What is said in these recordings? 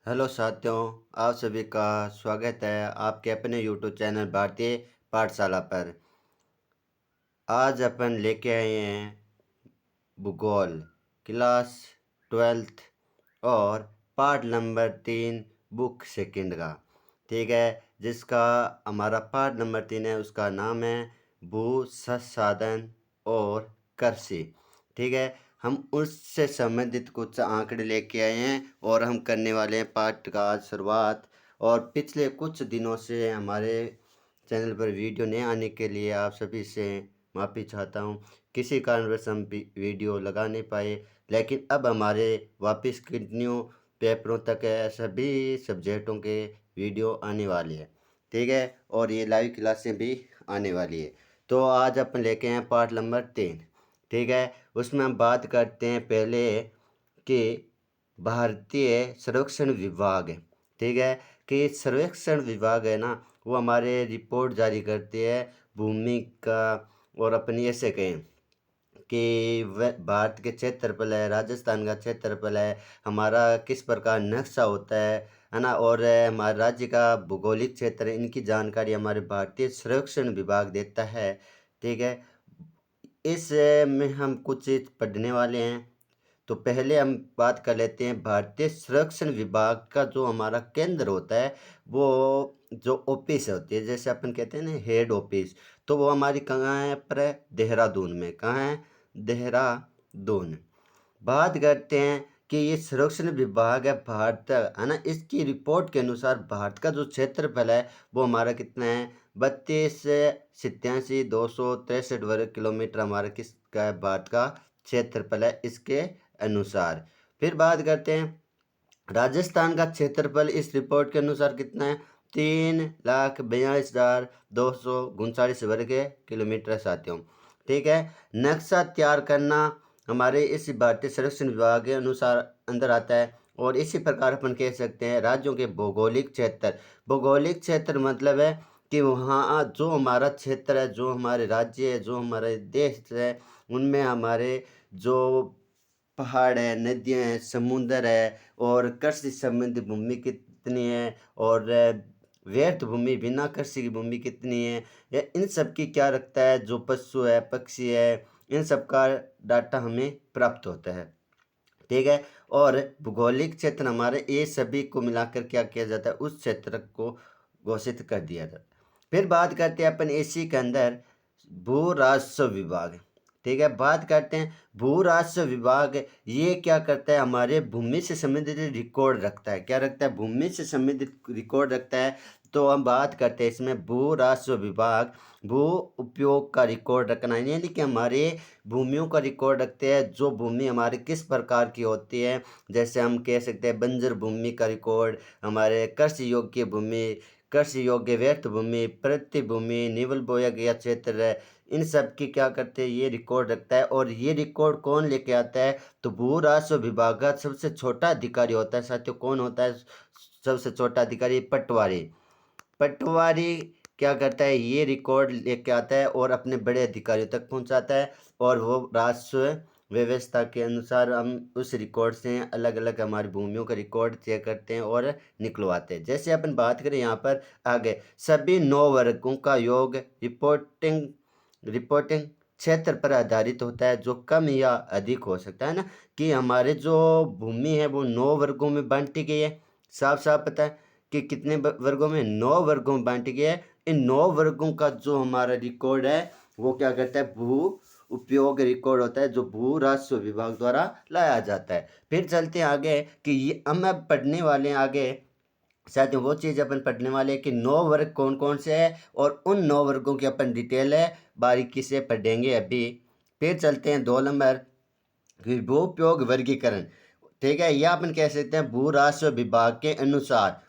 Hello साथियों, आप सभी का स्वागत है आपके अपने यूट्यूब चैनल भारतीय पाठशाला पर। आज अपन लेके आए हैं भूगोल क्लास 12th और पार्ट नंबर 3 बुक सेकंड का। ठीक है, जिसका हमारा पार्ट नंबर 3 है, उसका नाम है भू संसाधन और कृषि। ठीक है, हम उससे संबंधित कुछ आंकड़े लेके आए हैं और हम करने वाले हैं पाठ का आज शुरुआत। और पिछले कुछ दिनों से हमारे चैनल पर वीडियो नहीं आने के लिए आप सभी से माफ़ी चाहता हूँ। किसी कारणवश हम वीडियो लगा नहीं पाए, लेकिन अब हमारे वापस कंटिन्यू पेपरों तक सभी सब्जेक्टों के वीडियो आने वाले हैं। ठीक है, और ये लाइव क्लासें भी आने वाली है। तो आज अपन लेके हैं पार्ट नंबर 3। ठीक है, उसमें हम बात करते हैं पहले कि भारतीय सर्वेक्षण विभाग, ठीक है, कि सर्वेक्षण विभाग है ना, वो हमारे रिपोर्ट जारी करती है भूमि का। और अपनी ऐसे कहें कि वह भारत के क्षेत्रफल है, राजस्थान का क्षेत्रफल है, हमारा किस प्रकार नक्शा होता है ना, और हमारे राज्य का भौगोलिक क्षेत्र है, इनकी जानकारी हमारे भारतीय सर्वेक्षण विभाग देता है। ठीक है, इस में हम कुछ चीज़ पढ़ने वाले हैं। तो पहले हम बात कर लेते हैं भारतीय संरक्षण विभाग का जो हमारा केंद्र होता है, वो जो ऑफिस होती है, जैसे अपन कहते हैं ना हेड ऑफिस, तो वो हमारी कहाँ है पर है? देहरादून में। कहाँ है? देहरादून। बात करते हैं कि ये संरक्षण विभाग है भारत, है ना, इसकी रिपोर्ट के अनुसार भारत का जो क्षेत्रफल है वो हमारा कितना है? 32,87,263 वर्ग किलोमीटर हमारा किसका है? भारत का क्षेत्रफल है इसके अनुसार। फिर बात करते हैं राजस्थान का क्षेत्रफल इस रिपोर्ट के अनुसार कितना है? 3,42,239 वर्ग किलोमीटर साथियों। ठीक है, नक्शा तैयार करना हमारे इस भारतीय सर्वेक्षण विभाग के अनुसार अंदर आता है। और इसी प्रकार अपन कह सकते हैं राज्यों के भौगोलिक क्षेत्र। भौगोलिक क्षेत्र मतलब है कि वहाँ जो हमारा क्षेत्र है, जो हमारे राज्य है, जो हमारे देश है, उनमें हमारे जो पहाड़ है, नदियाँ हैं, समुंदर है, और कृषि संबंधी भूमि कितनी है, और व्यर्थ भूमि बिना कृषि की भूमि कितनी है, या इन सब की क्या रखता है, जो पशु है, पक्षी है, इन सब का डाटा हमें प्राप्त होता है। ठीक है, और भौगोलिक क्षेत्र हमारे ये सभी को मिलाकर क्या किया जाता है? उस क्षेत्र को घोषित कर दिया जाता है। फिर बात करते हैं अपन इसी के अंदर भू राजस्व विभाग। ठीक है, बात करते हैं भू राजस्व विभाग। ये क्या करता है? हमारे भूमि से संबंधित रिकॉर्ड रखता है। क्या रखता है? भूमि से संबंधित रिकॉर्ड रखता है। तो हम बात करते हैं इसमें भू राजस्व विभाग भू उपयोग का रिकॉर्ड रखना, यानी कि हमारे भूमियों का रिकॉर्ड रखते हैं, जो भूमि हमारी किस प्रकार की होती है। जैसे हम कह सकते हैं बंजर भूमि का रिकॉर्ड, हमारे कृषि योग्य भूमि, कृषि योग्य व्यर्थ भूमि, पृथ्वी भूमि, निवल बोया गया क्षेत्र है, इन सब की क्या करते हैं? ये रिकॉर्ड रखता है। और ये रिकॉर्ड कौन लेके आता है? तो भू राजस्व विभाग का सबसे छोटा अधिकारी होता है साथियों। कौन होता है सबसे छोटा अधिकारी? पटवारी। पटवारी क्या करता है? ये रिकॉर्ड लेके आता है और अपने बड़े अधिकारियों तक पहुंचाता है, और वो राजस्व व्यवस्था के अनुसार हम उस रिकॉर्ड से अलग अलग हमारी भूमियों का रिकॉर्ड चेक करते हैं और निकलवाते हैं। जैसे अपन बात करें यहाँ पर आगे, सभी 9 वर्गों का योग रिपोर्टिंग रिपोर्टिंग क्षेत्र पर आधारित होता है, जो कम या अधिक हो सकता है ना, कि हमारे जो भूमि है वो 9 वर्गों में बांटी गई है। साफ साफ पता है कि कितने वर्गों में? 9 वर्गों में बांटी गई है। इन 9 वर्गों का जो हमारा रिकॉर्ड है वो क्या करता है? भू उपयोग रिकॉर्ड होता है, जो भू राजस्व विभाग द्वारा लाया जाता है। फिर चलते हैं आगे कि ये हम अब पढ़ने वाले हैं आगे साथियों वो चीज़ अपन पढ़ने वाले हैं कि 9 वर्ग कौन कौन से हैं, और उन 9 वर्गों की अपन डिटेल है बारीकी से पढ़ेंगे अभी। फिर चलते हैं 2 नंबर कि भू उपयोग वर्गीकरण। ठीक है, यह अपन कह सकते हैं भू राजस्व विभाग के अनुसार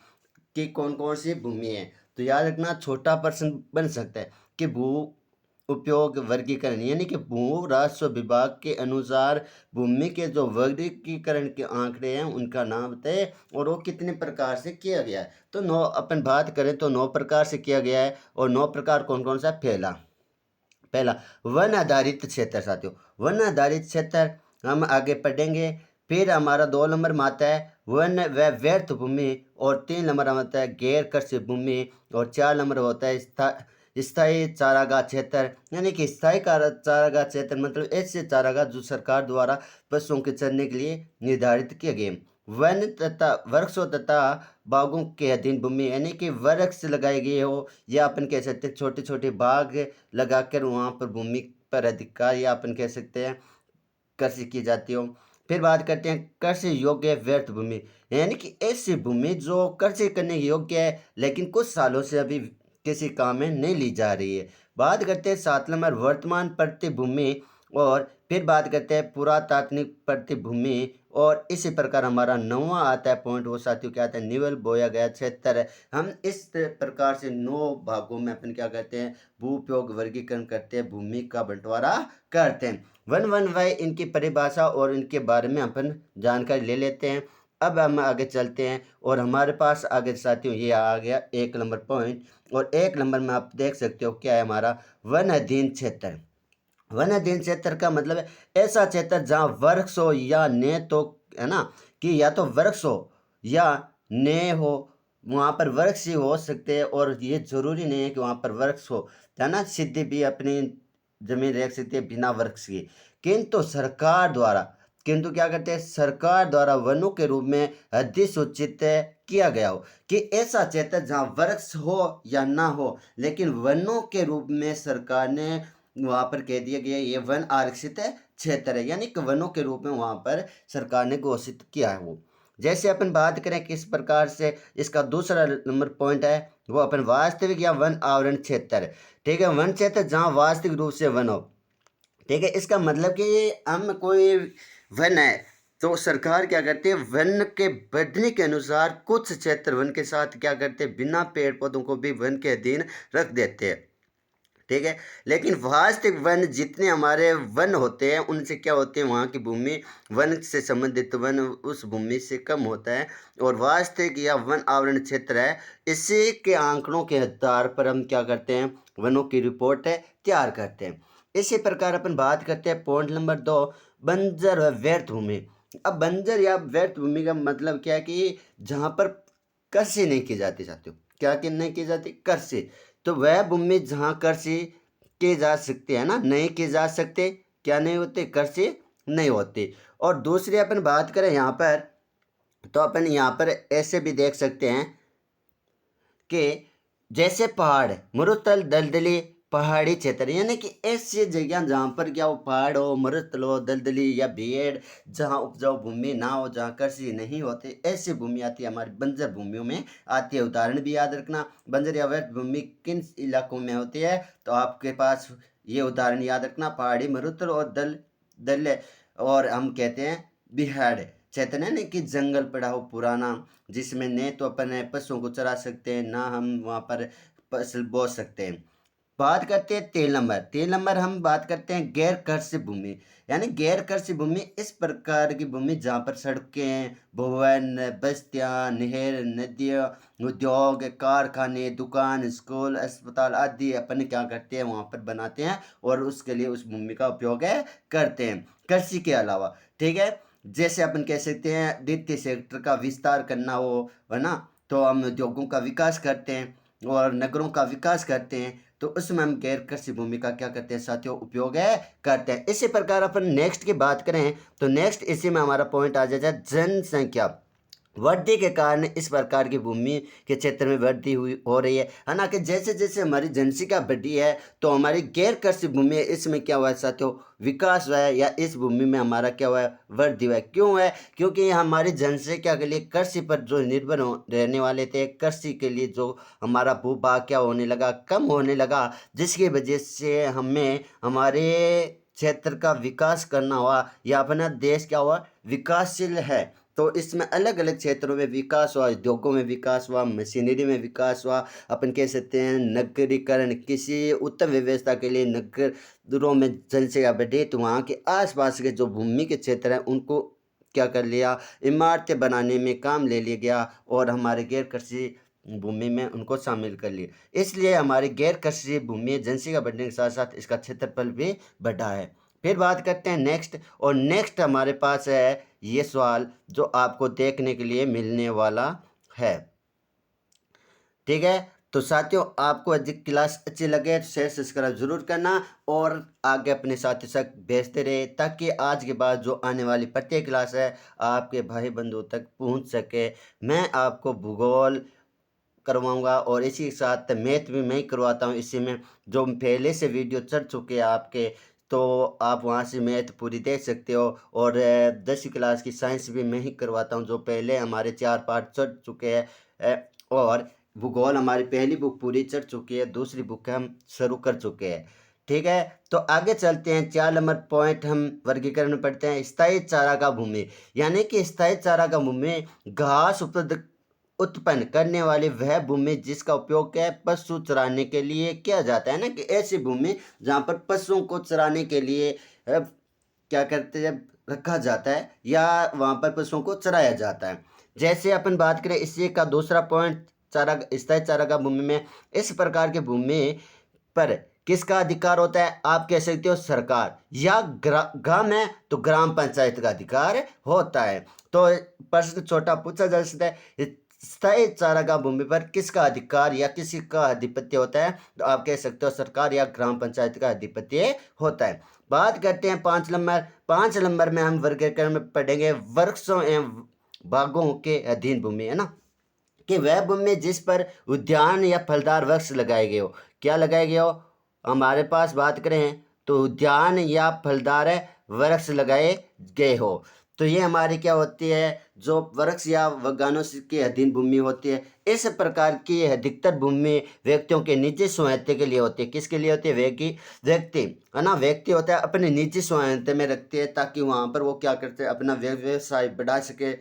कि कौन कौन सी भूमि है। तो याद रखना, छोटा प्रश्न बन सकता है कि भू उपयोग वर्गीकरण, यानी कि भू राजस्व विभाग के अनुसार भूमि के जो वर्गीकरण के आंकड़े हैं उनका नाम बताए, और वो कितने प्रकार से किया गया है। तो 9 अपन बात करें तो 9 प्रकार से किया गया है। और 9 प्रकार कौन कौन सा? पहला पहला वन आधारित क्षेत्र साथियों। वन आधारित क्षेत्र हम आगे पढ़ेंगे फिर हमारा 2 नंबर में आता है वन व व्यर्थ भूमि, और 3 नंबर में आता है गैर कृषि भूमि, और 4 नंबर होता है स्थायी चारागाह क्षेत्र। यानी कि स्थायी चारागाह क्षेत्र मतलब ऐसे चारागाह जो सरकार द्वारा पशुओं के चरने के लिए निर्धारित किए गए। वन तथा वृक्षों तथा बागों के अधीन भूमि, यानी कि वृक्ष लगाए गए हो, या अपन कह सकते हैं छोटे छोटे बाग लगाकर वहाँ पर भूमि पर अधिकार, या अपन कह सकते हैं कृषि की जाती हो। फिर बात करते हैं कृषि योग्य व्यर्थ भूमि, यानी कि ऐसी भूमि जो कृषि करने योग्य है लेकिन कुछ सालों से अभी किसी काम में नहीं ली जा रही है। बात करते हैं 7 नंबर वर्तमान प्रतिभूमि, और फिर बात करते हैं पुरातात्विक प्रतिभूमि, और इसी प्रकार हमारा 9वां आता है पॉइंट, वो साथियों क्या आता है निवल बोया गया क्षेत्र है। हम इस प्रकार से 9 भागों में अपन क्या करते हैं भू उपयोग वर्गीकरण करते हैं, भूमि का बंटवारा करते हैं। वन वन वाई इनकी परिभाषा और इनके बारे में अपन जानकारी ले लेते हैं। अब हम आगे चलते हैं, और हमारे पास आगे साथियों ये आ गया 1 नंबर पॉइंट, और 1 नंबर में आप देख सकते हो क्या है हमारा वन अधीन क्षेत्र। वन अधीन क्षेत्र का मतलब है ऐसा क्षेत्र जहाँ वृक्ष हो या ने, तो है ना कि या तो वृक्ष हो या ने हो, वहाँ पर वृक्ष ही हो सकते हैं, और ये जरूरी नहीं है कि वहाँ पर वृक्ष हो, है ना, सीधी भी अपनी जमीन रह सकती है बिना वृक्ष की। किंतु सरकार द्वारा, किंतु क्या करते हैं सरकार द्वारा वनों के रूप में अधिसूचित किया गया हो, कि ऐसा क्षेत्र जहाँ वृक्ष हो या ना हो लेकिन वनों के रूप में सरकार ने वहाँ पर कह दिया गया ये वन आरक्षित क्षेत्र है, यानी कि वनों के रूप में वहाँ पर सरकार ने घोषित किया है वो। जैसे अपन बात करें किस प्रकार से इसका दूसरा नंबर पॉइंट है, वो अपन वास्तविक या वन आवरण क्षेत्र, ठीक है, वन क्षेत्र जहाँ वास्तविक रूप से वन हो, ठीक है। इसका मतलब कि हम कोई वन है तो सरकार क्या करती है वन के बढ़ने के अनुसार कुछ क्षेत्र वन के साथ क्या करते हैं बिना पेड़ पौधों को भी वन के अधीन रख देते हैं, ठीक है। लेकिन वास्तविक वन जितने हमारे वन होते हैं उनसे क्या होते हैं वहाँ की भूमि वन से संबंधित वन उस भूमि से कम होता है, और वास्तविक या वन आवरण क्षेत्र है इसी के आंकड़ों के आधार पर हम क्या करते हैं वनों की रिपोर्ट है तैयार करते हैं। इसी प्रकार अपन बात करते हैं पॉइंट नंबर 2 बंजर व व्यर्थ भूमि। अब बंजर या व्यर्थ भूमि का मतलब क्या है कि जहाँ पर कृषि नहीं की जाती साथियों, क्या कि नहीं की जाती कृषि, तो वह भूमि जहाँ कृषि की जा सकती है ना, नहीं की जा सकते, क्या नहीं होते कृषि नहीं होती। और दूसरी अपन बात करें यहाँ पर, तो अपन यहाँ पर ऐसे भी देख सकते हैं कि जैसे पहाड़ मरुस्थल दलदली पहाड़ी क्षेत्र, यानी कि ऐसी जगह जहाँ पर क्या हो पहाड़ हो मरुस्थल हो दलदली या भेड़, जहाँ उपजाऊ भूमि ना हो जहाँ कृषि नहीं होते, ऐसी भूमि आती है हमारी बंजर भूमियों में आती है। उदाहरण भी याद रखना बंजर या व्यर्थ भूमि किन इलाकों में होती है, तो आपके पास ये उदाहरण याद रखना पहाड़ी मरुस्थल और दल, और हम कहते हैं बिहाड़ क्षेत्र है ना कि जंगल पड़ा हो पुराना, जिसमें न तो अपन पशुओं को चरा सकते हैं ना हम वहाँ पर फसल बो सकते हैं। बात करते हैं 3 नंबर हम बात करते हैं गैर कृषि भूमि, यानी गैर कृषि भूमि इस प्रकार की भूमि जहाँ पर सड़कें भवन बस्तियाँ नहर नदियाँ उद्योग कारखाने दुकान स्कूल अस्पताल आदि अपन क्या करते हैं वहाँ पर बनाते हैं, और उसके लिए उस भूमि का उपयोग करते हैं कृषि के अलावा, ठीक है। जैसे अपन कह सकते हैं द्वितीय सेक्टर का विस्तार करना हो, है ना, तो हम उद्योगों का विकास करते हैं और नगरों का विकास करते हैं, तो उसमें हम गैर कृषि भूमि का क्या करते हैं साथियों उपयोग करते हैं। इसी प्रकार अपन नेक्स्ट की बात करें तो नेक्स्ट इसी में हमारा पॉइंट आ जाता है जनसंख्या वृद्धि के कारण इस प्रकार की भूमि के क्षेत्र में वृद्धि हुई हो रही है ना, कि जैसे जैसे हमारी जनसंख्या बढ़ी है तो हमारी गैर कृषि भूमि है इसमें क्या हुआ है साथियों विकास हुआ है, या इस भूमि में हमारा क्या हुआ है वृद्धि हुआ है। क्यों है, क्योंकि हमारी जनसंख्या के लिए कृषि पर जो निर्भर रहने वाले थे, कृषि के लिए जो हमारा भूभाग क्या होने लगा कम होने लगा, जिसकी वजह से हमें हमारे क्षेत्र का विकास करना हुआ, या अपना देश क्या हुआ विकासशील है। तो इसमें अलग अलग क्षेत्रों में विकास हुआ, उद्योगों में विकास हुआ, मशीनरी में विकास हुआ, अपन कह सकते हैं नगरीकरण, किसी उत्तम व्यवस्था के लिए नगरों में जनसंख्या बढ़ी तो वहाँ के आसपास के जो भूमि के क्षेत्र हैं उनको क्या कर लिया इमारतें बनाने में काम ले लिया गया, और हमारे गैर कृषि भूमि में उनको शामिल कर लिया। इसलिए हमारी गैर कृषि भूमि जनसंख्या बढ़ने के साथ साथ इसका क्षेत्रफल भी बढ़ा है। फिर बात करते हैं नेक्स्ट, और नेक्स्ट हमारे पास है ये सवाल जो आपको देखने के लिए मिलने वाला है। ठीक है, तो साथियों आपको अधिक क्लास अच्छी लगे तो शेयर सब्सक्राइब जरूर करना और आगे अपने साथियों तक भेजते रहे, ताकि आज के बाद जो आने वाली प्रत्येक क्लास है आपके भाई बंधुओं तक पहुंच सके। मैं आपको भूगोल करवाऊंगा और इसी के साथ मैथ भी मैं ही करवाता हूं। इसी में जो पहले से वीडियो चढ़ चुके हैं आपके, तो आप वहां से मैथ पूरी देख सकते हो। और 10वीं क्लास की साइंस भी मैं ही करवाता हूं, जो पहले हमारे 4 पार्ट चढ़ चुके हैं। और भूगोल हमारी पहली बुक पूरी चढ़ चुकी है, दूसरी बुक हम शुरू कर चुके हैं। ठीक है, तो आगे चलते हैं। 4 नंबर पॉइंट हम वर्गीकरण में पढ़ते हैं, स्थायी चारागाह भूमि। यानी कि स्थायी चारागाह भूमि घास उत्पन्न करने वाली वह भूमि जिसका उपयोग क्या है, पशु चराने के लिए किया जाता है ना, कि ऐसी भूमि जहाँ पर पशुओं को चराने के लिए क्या करते हैं, रखा जाता है या वहाँ पर पशुओं को चराया जाता है। जैसे अपन बात करें इसी का दूसरा पॉइंट, चारा स्थायी चारागाह भूमि में इस प्रकार की भूमि पर किसका अधिकार होता है, आप कह सकते हो सरकार, या ग्राम है तो ग्राम पंचायत का अधिकार होता है। तो प्रश्न छोटा पूछा जा सकता है, स्थायी चारागाह भूमि पर किसका अधिकार या किसी का आधिपत्य होता है, तो आप कह सकते हो सरकार या ग्राम पंचायत का आधिपत्य होता है। बात करते हैं 5 नंबर। 5 नंबर में हम वर्गीकरण में पढ़ेंगे वृक्षों एवं बागों के अधीन भूमि, है ना, कि वह भूमि जिस पर उद्यान या फलदार वृक्ष लगाए गए हो। क्या लगाए गए हो, हमारे पास बात करें तो उद्यान या फलदार वृक्ष लगाए गए हो। तो ये हमारी क्या होती है, जो वृक्ष या बागानों के अधीन भूमि होती है। इस प्रकार की अधिकतर भूमि व्यक्तियों के निजी स्वायत्त के लिए होती है। किसके लिए होती है, व्यक्ति, है ना, व्यक्ति होता है अपने निजी स्वायत्त में रखते हैं, ताकि वहाँ पर वो क्या करते हैं, अपना व्यवसाय बढ़ा सके,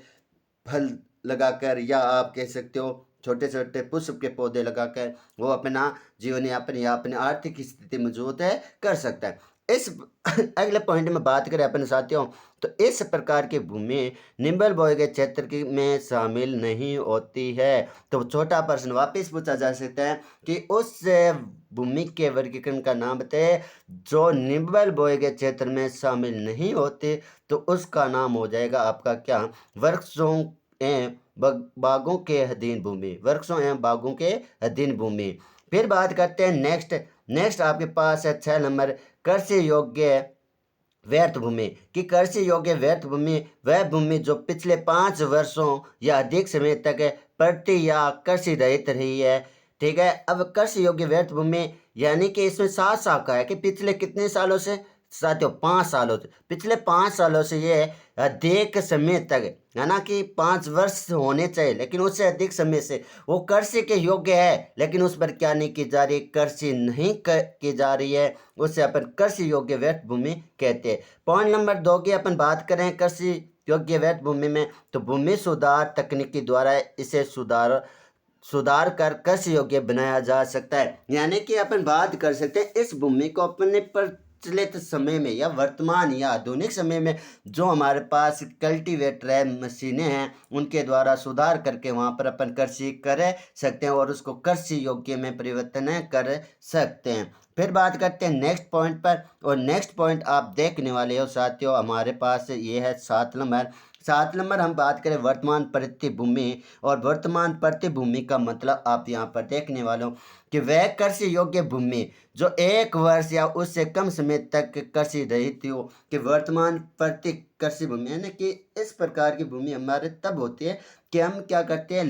फल लगाकर, या आप कह सकते हो छोटे छोटे पुष्प के पौधे लगाकर वो अपना जीवन यापन या अपनी आर्थिक स्थिति मजबूत है कर सकता है। इस अगले पॉइंट में बात करें अपने साथियों, तो इस प्रकार की भूमि निम्बल के क्षेत्र की में शामिल नहीं होती है। तो छोटा प्रश्न वापस पूछा जा सकता है कि उस भूमि के वर्गीकरण का नाम बताए जो निम्बल के क्षेत्र में शामिल नहीं होते, तो उसका नाम हो जाएगा आपका क्या, वृक्षों एवं बागों के अधीन भूमि, वृक्षों एवं बागों के अधीन भूमि। फिर बात करते हैं नेक्स्ट आपके पास है 6 नंबर, कृषि योग्य व्यर्थ भूमि। कि कृषि योग्य व्यर्थ भूमि वह भूमि जो पिछले 5 वर्षों या अधिक समय तक प्रति या कृषि रहित रही है। ठीक है, अब कृषि योग्य व्यर्थ भूमि यानी कि इसमें साफ साफ कहा है कि पिछले कितने सालों से, साथियों 5 सालों से, पिछले 5 सालों से ये अधिक समय तक, है ना, कि 5 वर्ष होने चाहिए लेकिन उससे अधिक समय से वो कृषि के योग्य है, लेकिन उस पर क्या नहीं की जा रही, कृषि नहीं की जा रही है, उसे अपन कृषि योग्य व्यर्थ भूमि कहते हैं। पॉइंट नंबर 2 की अपन बात करें कृषि योग्य व्यर्थ भूमि में, तो भूमि सुधार तकनीकी द्वारा इसे सुधार कर कृषि योग्य बनाया जा सकता है। यानी कि अपन बात कर सकते हैं इस भूमि को अपने प्रचलित समय में या वर्तमान या आधुनिक समय में जो हमारे पास कल्टीवेटर है, मशीनें हैं, उनके द्वारा सुधार करके वहाँ पर अपन कृषि कर सकते हैं और उसको कृषि योग्य में परिवर्तन कर सकते हैं। फिर बात करते हैं नेक्स्ट पॉइंट पर, और नेक्स्ट पॉइंट आप देखने वाले हो साथियों, हमारे पास ये है 7 नंबर। 7 नंबर हम बात करें वर्तमान प्रतिभूमि, और वर्तमान प्रतिभूमि का मतलब आप यहाँ पर देखने वालों कि वह कृषि योग्य भूमि जो 1 वर्ष या उससे कम समय तक कृषि रहित हो। कि वर्तमान प्रति कृषि भूमि है ना, कि इस प्रकार की भूमि हमारे तब होती है कि हम क्या करते हैं,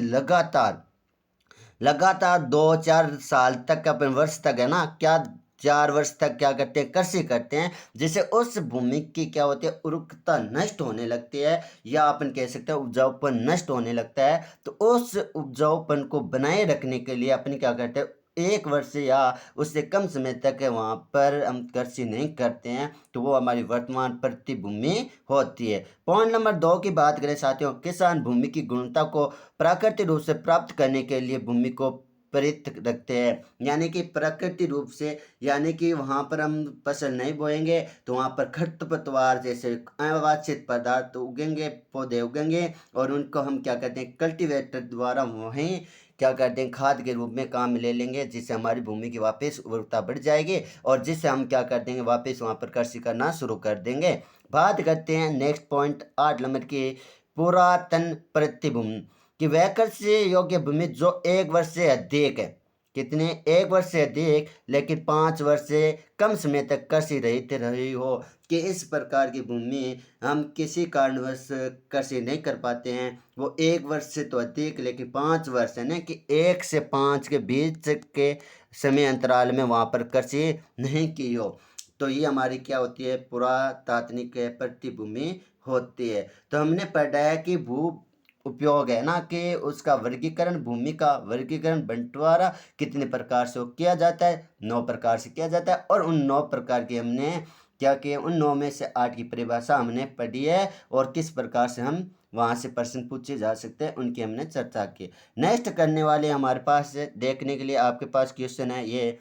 लगातार 2-4 साल तक, अपन वर्ष तक, है ना, क्या 4 वर्ष तक क्या करते हैं, कृषि करते हैं, जिससे उस भूमि की क्या होती है, उर्वरकता नष्ट होने लगती है, या अपन कह सकते हैं उपजाऊपन नष्ट होने लगता है। तो उस उपजाऊपन को बनाए रखने के लिए अपन क्या करते हैं, 1 वर्ष या उससे कम समय तक वहाँ पर हम कृषि नहीं करते हैं, तो वो हमारी वर्तमान प्रतिभूमि होती है। पॉइंट नंबर 2 की बात करें साथियों, किसान भूमि की गुणवत्ता को प्राकृतिक रूप से प्राप्त करने के लिए भूमि को प्रेरित रखते हैं। यानी कि प्राकृतिक रूप से, यानी कि वहाँ पर हम फसल नहीं बोएंगे तो वहाँ पर खरपतवार जैसे अवांछित पदार्थ उगेंगे, पौधे उगेंगे, और उनको हम क्या कहते हैं, कल्टीवेटर द्वारा वहीं क्या करते हैं, खाद के रूप में काम में ले लेंगे, जिससे हमारी भूमि की वापस उर्वरता बढ़ जाएगी और जिससे हम क्या कर देंगे, वापस वहाँ पर कृषि करना शुरू कर देंगे। बात करते हैं नेक्स्ट पॉइंट 8 नंबर की, पुरातन प्रतिभूमि कि वह कृषि योग्य भूमि जो 1 वर्ष से अधिक है, कितने, 1 वर्ष से अधिक लेकिन 5 वर्ष से कम समय तक कृषि रहित रही हो, कि इस प्रकार की भूमि हम किसी कारणवश कृषि नहीं कर पाते हैं, वो 1 वर्ष से तो अधिक लेकिन 5 वर्ष है ना, कि 1 से 5 के बीच के समय अंतराल में वहाँ पर कृषि नहीं की हो, तो ये हमारी क्या होती है, पुरातात्विक प्रतिभूमि होती है। तो हमने पढ़ा है कि भू उपयोग है ना, कि उसका वर्गीकरण, भूमि का वर्गीकरण, बंटवारा कितने प्रकार से किया जाता है, 9 प्रकार से किया जाता है, और उन 9 प्रकार की हमने क्या किया, उन 9 में से 8 की परिभाषा हमने पढ़ी है और किस प्रकार से हम वहाँ से प्रश्न पूछे जा सकते हैं उनकी हमने चर्चा की। नेक्स्ट करने वाले हमारे पास देखने के लिए आपके पास क्वेश्चन है ये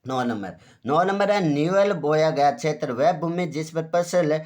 9 नंबर है, न्यूएल बोया गया क्षेत्र वह भूमि जिस पर फसल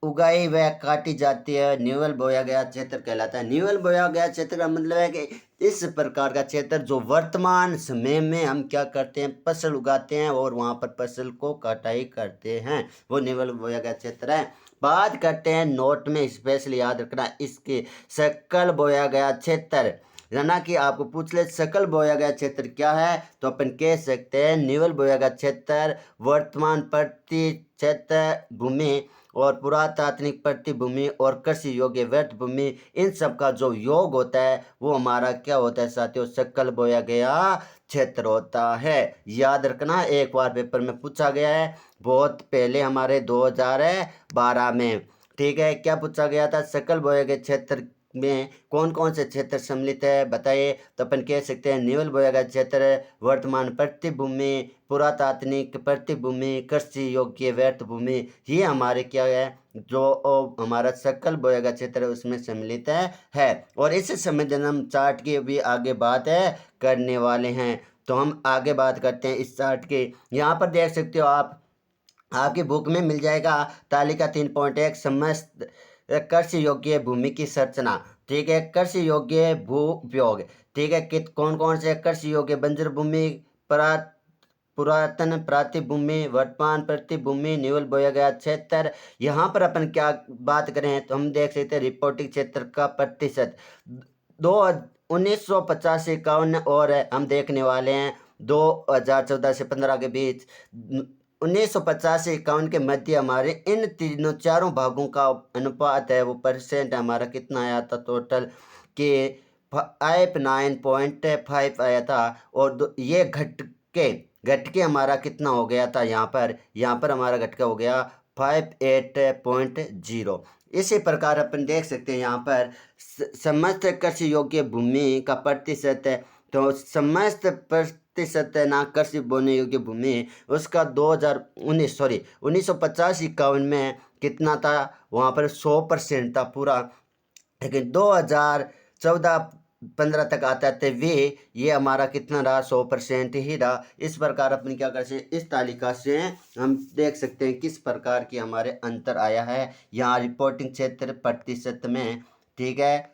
उगाई व काटी जाती है, न्यूएल बोया गया क्षेत्र कहलाता है। न्यूएल बोया गया क्षेत्र का मतलब है कि इस प्रकार का क्षेत्र जो वर्तमान समय में हम क्या करते हैं, फसल उगाते हैं और वहाँ पर फसल को कटाई करते हैं, वो न्यूएल बोया गया क्षेत्र है। बात करते हैं नोट में स्पेशली याद रखना इसके, सकल बोया गया क्षेत्र, ना कि आपको पूछ ले सकल बोया गया क्षेत्र क्या है, तो अपन कह सकते हैं न्यूएल बोया गया क्षेत्र वर्तमान प्रतिशत भूमि और पुरातात्विक प्रतिभूमि और कृषि योग्य व्यर्थ भूमि, इन सब का जो योग होता है वो हमारा क्या होता है साथियों, सकल बोया गया क्षेत्र होता है। याद रखना, एक बार पेपर में पूछा गया है बहुत पहले हमारे 2012 में, ठीक है, क्या पूछा गया था, सकल बोया गया क्षेत्र में कौन कौन से क्षेत्र सम्मिलित है बताइए, तो अपन कह सकते हैं न्यूएल बोया गया क्षेत्र वर्तमान प्रतिभूमि, पुरातात्विक प्रतिभूमि, कृषि योग्य व्यर्थ भूमि, ये हमारे क्या है, जो हमारा सकल बोया गया क्षेत्र है उसमें सम्मिलित है। और इस संबंध हम चार्ट की भी आगे बात है करने वाले हैं, तो हम आगे बात करते हैं इस चार्ट की। यहाँ पर देख सकते हो आप, आपकी बुक में मिल जाएगा तालिका 3.1 समस्त कृषि योग्य भूमि की संरचना, ठीक है, कृषि योग्य भू उपयोग, ठीक है, कित कौन कौन से कृषि योग्य, बंजर भूमि, पुरातन प्रतिभूमि, वर्तमान प्रतिभूमि, न्यूएल बोया गया क्षेत्र। यहाँ पर अपन क्या बात करें तो हम देख सकते हैं रिपोर्टिंग क्षेत्र का प्रतिशत 1950 से 51 और हम देखने वाले हैं 2014 से 15 के बीच 1950 से 51 के मध्य हमारे इन तीनों चारों भागों का अनुपात है वो परसेंट हमारा कितना आया था टोटल के 59.5 आया था, और ये घट के हमारा कितना हो गया था, यहाँ पर हमारा घटका हो गया 58.0। इसी प्रकार अपन देख सकते हैं यहाँ पर समस्त कृषि योग्य भूमि का प्रतिशत है, तो समस्त प्रतिशत है ना कृषि बोने योग्य भूमि उसका 1950-51 में कितना था, वहाँ पर 100% था पूरा, लेकिन 2014-15 तक आता है वे ये हमारा कितना रहा, 100% ही रहा। इस प्रकार अपन क्या कर सकते, इस तालिका से हम देख सकते हैं किस प्रकार की हमारे अंतर आया है यहाँ रिपोर्टिंग क्षेत्र प्रतिशत में, ठीक है,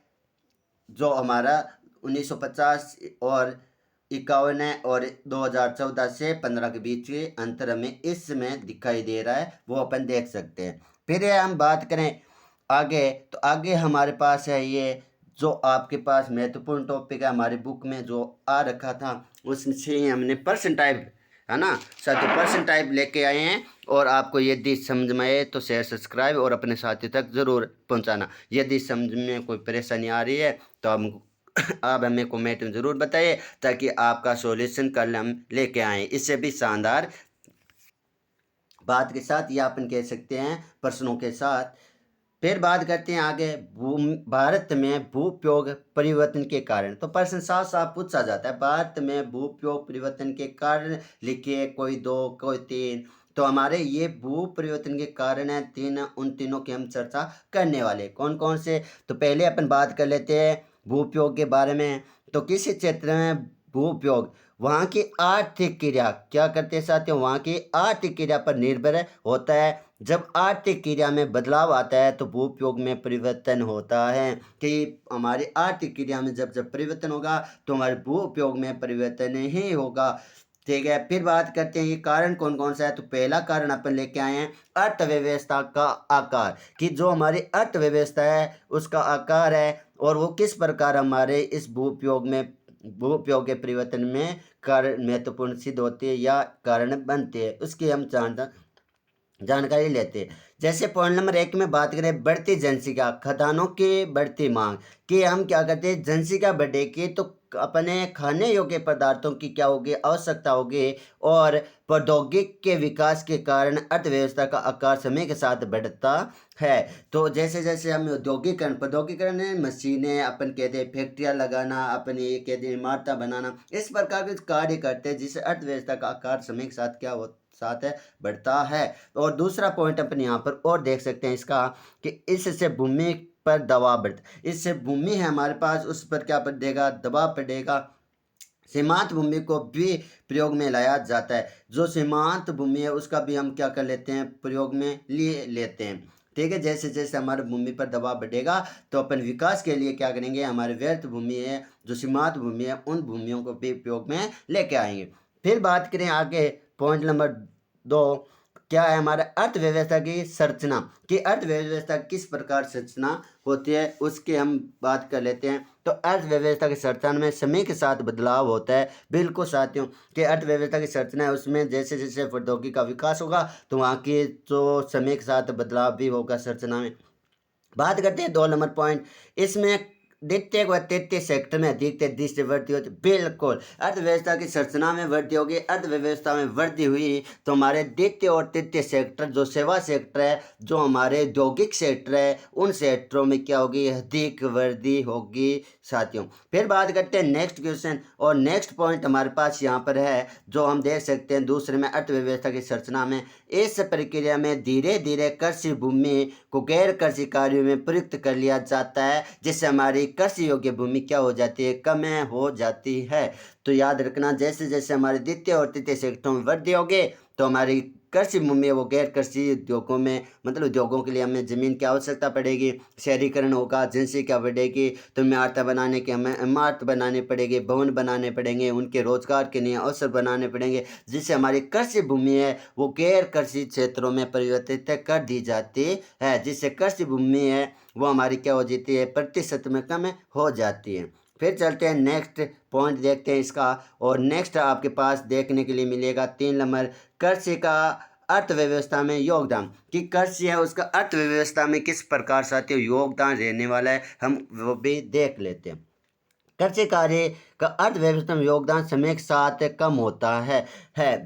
जो हमारा 1950 और 51 है और 2014 से 15 के बीच के अंतर हमें इसमें दिखाई दे रहा है, वो अपन देख सकते हैं। फिर हम बात करें आगे, तो आगे हमारे पास है ये जो आपके पास महत्वपूर्ण टॉपिक है हमारी बुक में जो आ रखा था, उससे ही हमने पर्सन टाइप है ना साथियों, पर्सन टाइप लेके आए हैं, और आपको यदि समझ में आए तो शेयर सब्सक्राइब और अपने साथी तक ज़रूर पहुंचाना। यदि समझ में कोई परेशानी आ रही है तो हम आप हमें कमेंट में ज़रूर बताइए ताकि आपका सॉल्यूशन कल हम लेके आएँ इससे भी शानदार बात के साथ, या अपन कह सकते हैं प्रश्नों के साथ। फिर बात करते हैं आगे भारत में भूउपयोग परिवर्तन के कारण, तो प्रश्न साफ साफ पूछा जाता है भारत में भूउपयोग परिवर्तन के कारण लिखिए, कोई 2 कोई 3, तो हमारे ये भू परिवर्तन के कारण है 3, उन तीनों की हम चर्चा करने वाले कौन कौन से। तो पहले अपन बात कर लेते हैं भू उपयोग के बारे में, तो किसी क्षेत्र में भू उपयोग वहाँ की आर्थिक क्रिया क्या करते हैं साथियों, वहाँ की आर्थिक क्रिया पर निर्भर होता है। जब आर्थिक क्रिया में बदलाव आता है तो भू उपयोग में परिवर्तन होता है कि हमारी आर्थिक क्रिया में जब जब परिवर्तन होगा तो हमारे भू उपयोग में परिवर्तन ही होगा। ठीक है, फिर बात करते हैं ये कारण कौन कौन सा है। तो पहला कारण अपन लेके आए हैं अर्थव्यवस्था का आकार, कि जो हमारी अर्थव्यवस्था है उसका आकार है और वो किस प्रकार हमारे इस भू उपयोग के परिवर्तन में कारण महत्वपूर्ण सिद्ध होती है या कारण बनती है, उसकी हम जानकारी लेते हैं। जैसे पॉइंट नंबर 1 में बात करें बढ़ती जनसंख्या, खदानों की बढ़ती मांग, कि हम क्या करते हैं, जनसंख्या बढ़ेगी तो अपने खाने योग्य पदार्थों की क्या होगी, आवश्यकता होगी, और प्रौद्योगिक के विकास के कारण अर्थव्यवस्था का आकार समय के साथ बढ़ता है। तो जैसे जैसे हम प्रौद्योगिकरण है, मशीनें अपन कहते हैं, फैक्ट्रियाँ लगाना, अपन ये कहते हैं इमारतें बनाना, इस प्रकार के कार्य करते हैं जिससे अर्थव्यवस्था का आकार समय के साथ क्या हो साथ है बढ़ता है। और दूसरा पॉइंट अपन यहाँ पर और देख सकते हैं इसका, कि इससे भूमि पर दबाव बढ़ता, इससे भूमि है हमारे पास उस पर क्या पड़ेगा, दबाव पड़ेगा। सीमांत भूमि को भी प्रयोग में लाया जाता है, जो सीमांत भूमि है उसका भी हम क्या कर लेते हैं, प्रयोग में लिए लेते हैं। ठीक है, जैसे जैसे हमारे भूमि पर दबाव बढ़ेगा तो अपन विकास के लिए क्या करेंगे, हमारे व्यर्थ भूमि है जो सीमांत भूमि है उन भूमियों को भी उपयोग में लेके आएंगे। फिर बात करें आगे पॉइंट नंबर 2, क्या है हमारा अर्थव्यवस्था की संरचना, कि अर्थव्यवस्था किस प्रकार संरचना होती है उसकी हम बात कर लेते हैं। तो अर्थव्यवस्था की संरचना में समय के साथ बदलाव होता है। बिल्कुल साथियों, कि अर्थव्यवस्था की संरचना है उसमें जैसे जैसे प्रौद्योगिकी का विकास होगा तो वहाँ की जो समय के साथ बदलाव भी होगा संरचना में। बात करते हैं 2 नंबर पॉइंट, इसमें द्वितीय व तृतीय सेक्टर में अधिक तेजी से वृद्धि होती, बिल्कुल अर्थव्यवस्था की संरचना में वृद्धि होगी, अर्थव्यवस्था में वृद्धि हुई तो हमारे द्वितीय और तृतीय सेक्टर जो सेवा सेक्टर है, जो हमारे औद्योगिक सेक्टर है, उन सेक्टरों में क्या होगी, अधिक वृद्धि होगी साथियों। फिर बात करते हैं नेक्स्ट क्वेश्चन, और नेक्स्ट पॉइंट हमारे पास यहाँ पर है जो हम देख सकते हैं दूसरे में, अर्थव्यवस्था की संरचना में इस प्रक्रिया में धीरे धीरे कृषि भूमि को गैर कृषि कार्यों में प्रयुक्त कर लिया जाता है, जिससे हमारी कृषि योग्य भूमि क्या हो जाती है, कम हो जाती है। तो याद रखना, जैसे जैसे हमारे द्वितीय और तृतीय सेक्टरों में वृद्धि होगी तो हमारी कृषि भूमि है वो गैर कृषि उद्योगों में, मतलब उद्योगों के लिए हमें ज़मीन की आवश्यकता पड़ेगी, शहरीकरण होगा, जनसंख्या बढ़ेगी तो इमारतें बनाने के हमें इमारत बनानी पड़ेगी, भवन बनाने पड़ेंगे, उनके रोजगार के लिए अवसर बनाने पड़ेंगे, जिससे हमारी कृषि भूमि है वो गैर कृषि क्षेत्रों में परिवर्तित कर दी जाती है, जिससे कृषि भूमि है वो हमारी क्या हो जाती है, प्रतिशत में कम हो जाती है। फिर चलते हैं नेक्स्ट पॉइंट देखते हैं इसका, और नेक्स्ट आपके पास देखने के लिए मिलेगा 3 नंबर, कृषि का अर्थव्यवस्था में योगदान, कि कृषि है उसका अर्थव्यवस्था में किस प्रकार साथियों योगदान रहने वाला है, हम वो भी देख लेते हैं। कृषि कार्य का अर्थव्यवस्था में योगदान समय के साथ कम होता है।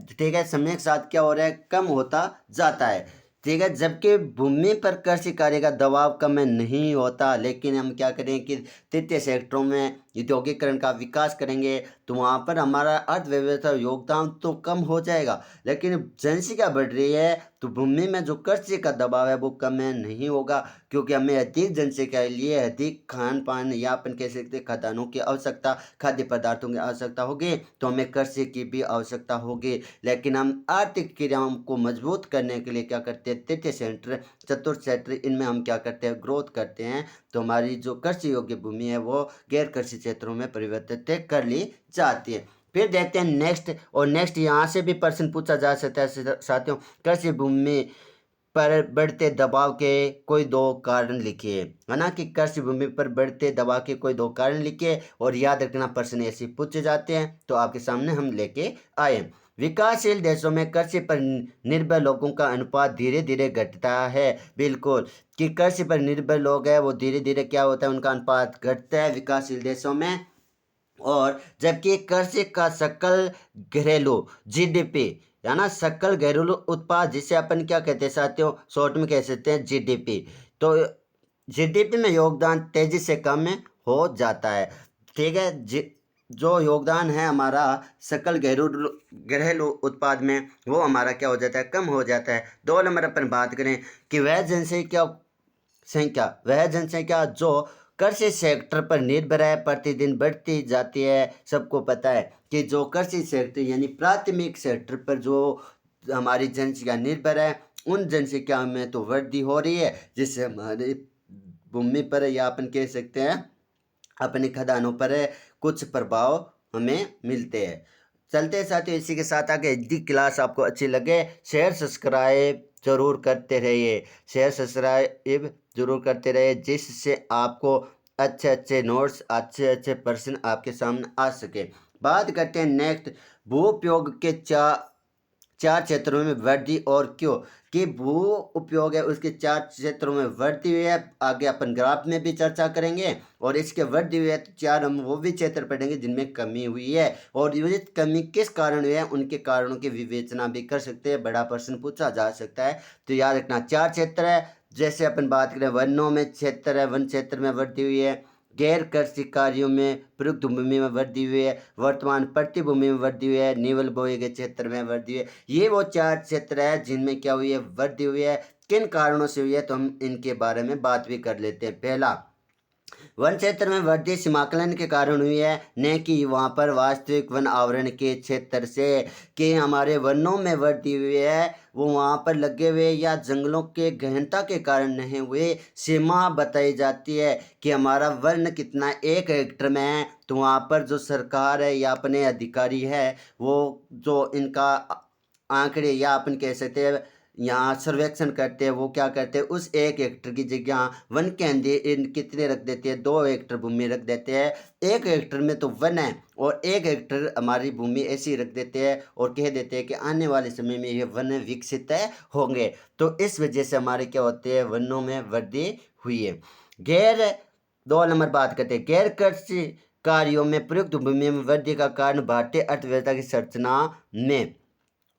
ठीक है, समय के साथ क्या हो रहा है, कम होता जाता है। ठीक है, जबकि भूमि पर कृषि कार्य का दबाव कम नहीं होता, लेकिन हम क्या करें कि तृतीय सेक्टरों में औद्योगिकरण का विकास करेंगे तो वहाँ पर हमारा अर्थव्यवस्था योगदान तो कम हो जाएगा, लेकिन जनसंख्या बढ़ रही है तो भूमि में जो कृषि का दबाव है वो कम नहीं होगा, क्योंकि हमें अधिक जनसंख्या के लिए अधिक खान पान या अपन कह सकते हैं खदानों की आवश्यकता, खाद्य पदार्थों की आवश्यकता होगी तो हमें कृषि की भी आवश्यकता होगी। लेकिन हम आर्थिक क्रियाओं को मजबूत करने के लिए क्या करते हैं, तृतीय सेक्टर, चतुर्थ सेक्टर, इनमें हम क्या करते हैं, ग्रोथ करते हैं, तो हमारी जो कृषि योग्य भूमि है वो गैर कृषि क्षेत्रों में परिवर्तित कर ली जाती है। फिर देखते हैं नेक्स्ट, और नेक्स्ट यहाँ से भी प्रश्न पूछा जा सकता है साथियों, कृषि भूमि पर बढ़ते दबाव के कोई 2 कारण लिखिए, है ना, कि कृषि भूमि पर बढ़ते दबाव के कोई 2 कारण लिखिए, और याद रखना प्रश्न ऐसे पूछे जाते हैं तो आपके सामने हम लेके आए। विकासशील देशों में कृषि पर निर्भर लोगों का अनुपात धीरे धीरे घटता है, बिल्कुल, कि कृषि पर निर्भर लोग हैं वो धीरे धीरे क्या होता है, उनका अनुपात घटता है विकासशील देशों में। और जबकि कृषि का सकल घरेलू जीडीपी, है ना, सकल घरेलू उत्पाद, जिसे अपन क्या कहते हैं साथियों, शॉर्ट में कह सकते हैं जीडीपी, तो जीडीपी में योगदान तेजी से कम हो जाता है। ठीक है, जो योगदान है हमारा सकल घरेलू उत्पाद में वो हमारा क्या हो जाता है, कम हो जाता है। 2 नंबर अपन बात करें कि वह जनसंख्या जो कृषि सेक्टर पर निर्भर है, प्रतिदिन बढ़ती जाती है। सबको पता है कि जो कृषि सेक्टर यानी प्राथमिक सेक्टर पर जो हमारी जनसंख्या निर्भर है, उन जनसंख्या में तो वृद्धि हो रही है, जिससे हमारी भूमि पर या अपन कह सकते हैं अपने खदानों पर कुछ प्रभाव हमें मिलते हैं। चलते साथियों, इसी के साथ आगे यदि क्लास आपको अच्छी लगे, शेयर सब्सक्राइब जरूर करते रहिए, शेयर सब्सक्राइब जरूर करते रहिए, जिससे आपको अच्छे अच्छे नोट्स, अच्छे अच्छे प्रश्न आपके सामने आ सके। बात करते हैं नेक्स्ट, भू उपयोग के चार क्षेत्रों में वृद्धि और क्यों। कि भू उपयोग है उसके चार क्षेत्रों में वृद्धि हुई है, आगे अपन ग्राफ में भी चर्चा करेंगे। और इसके वृद्धि हुई है तो चार हम वो भी क्षेत्र पढ़ेंगे जिनमें कमी हुई है, और ये कमी किस कारण हुई है उनके कारणों की विवेचना भी कर सकते हैं, बड़ा प्रश्न पूछा जा सकता है। तो याद रखना चार क्षेत्र है। जैसे अपन बात करें वनों में क्षेत्र है, वन क्षेत्र में वृद्धि हुई है, गैर कृषि कार्यों में प्रयुक्त भूमि में वृद्धि हुई है, वर्तमान प्रतिभूमि में वृद्धि हुई है, निवल बोए गए क्षेत्र में वृद्धि हुई है। ये वो चार क्षेत्र है जिनमें क्या हुई है, वृद्धि हुई है। किन कारणों से हुई है तो हम इनके बारे में बात भी कर लेते हैं। पहला, वन क्षेत्र में वृद्धि सीमाकलन के कारण हुई है, न कि वहाँ पर वास्तविक वन आवरण के क्षेत्र से। कि हमारे वनों में वृद्धि हुई है वो वहाँ पर लगे हुए या जंगलों के गहनता के कारण नहीं हुए। सीमा बताई जाती है कि हमारा वन कितना 1 हेक्टर में है, तो वहाँ पर जो सरकार है या अपने अधिकारी है वो जो इनका आंकड़े या अपन कह सकते हैं यहाँ सर्वेक्षण करते हैं, वो क्या करते हैं उस 1 हेक्टर की जगह वन के अंदर इन कितने रख देते हैं, 2 हेक्टर भूमि रख देते हैं। 1 हेक्टर में तो वन है और 1 हेक्टर हमारी भूमि ऐसी रख देते हैं और कह देते हैं कि आने वाले समय में ये वन विकसित होंगे। तो इस वजह से हमारे क्या होते हैं, वनों में वृद्धि हुई है। गैर 2 नंबर बात करते हैं, गैर कृषि कार्यों में प्रयुक्त भूमि में वृद्धि का कारण भारतीय अर्थव्यवस्था की संरचना में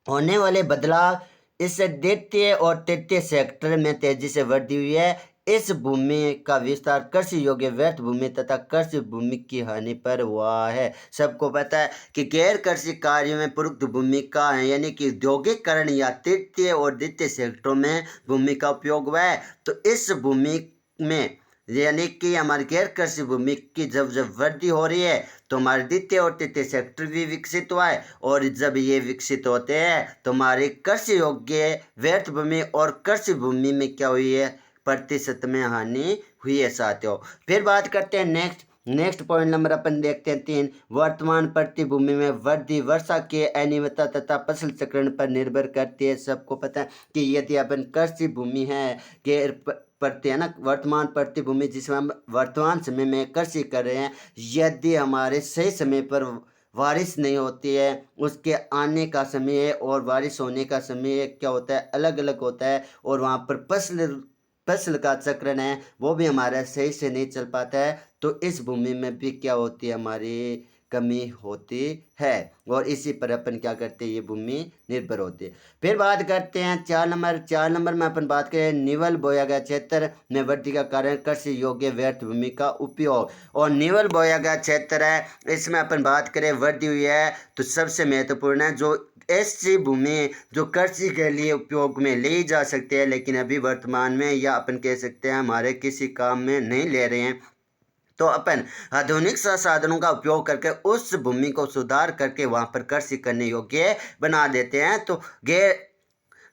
होने वाले बदलाव। इस द्वितीय और तृतीय सेक्टर में तेजी से वृद्धि हुई है। इस भूमि का विस्तार कृषि योग्य व्यर्थ भूमि तथा कृषि भूमि की हानि पर हुआ है। सबको पता है कि गैर कृषि कार्यों में प्रयुक्त भूमि का यानी कि औद्योगिकरण या तृतीय और द्वितीय सेक्टरों में भूमि का उपयोग हुआ है। तो इस भूमि में यानी कि हमारी गैर कृषि भूमि की जब जब वृद्धि हो रही है तो हमारे द्वितीय और तृतीय सेक्टर भी विकसित हुआ है, और जब ये विकसित होते हैं तो हमारी कृषि योग्य व्यर्थ भूमि और कृषि भूमि में क्या हुई है, प्रतिशत में हानि हुई है साथियों। फिर बात करते हैं नेक्स्ट पॉइंट नंबर अपन देखते हैं 3, वर्तमान प्रतिभूमि में वृद्धि वर्षा के अनियमितता तथा फसल चक्रण पर निर्भर करती है। सबको पता है कि यदि अपन कृषि भूमि है गैर प्रति है ना, वर्तमान प्रतिभूमि जिसमें हम वर्तमान समय में कृषि कर रहे हैं, यदि हमारे सही समय पर बारिश नहीं होती है, उसके आने का समय और बारिश होने का समय क्या होता है, अलग अलग होता है, और वहाँ पर फसल का चक्रण है वो भी हमारा सही से नहीं चल पाता है। तो इस भूमि में भी क्या होती है, हमारी कमी होती है, और इसी पर अपन क्या करते हैं, ये भूमि निर्भर होती है। फिर बात करते हैं 4 नंबर में अपन बात करें निवल बोया गया क्षेत्र में वृद्धि का कारण कृषि योग्य व्यर्थ भूमि का उपयोग। और निवल बोया गया क्षेत्र है, इसमें अपन बात करें वृद्धि हुई है तो सबसे महत्वपूर्ण है जो ऐसी भूमि जो कृषि के लिए उपयोग में ली जा सकती है, लेकिन अभी वर्तमान में या अपन कह सकते हैं हमारे किसी काम में नहीं ले रहे हैं, तो अपन आधुनिक संसाधनों का उपयोग करके उस भूमि को सुधार करके वहां पर कृषि करने योग्य बना देते हैं। तो गैर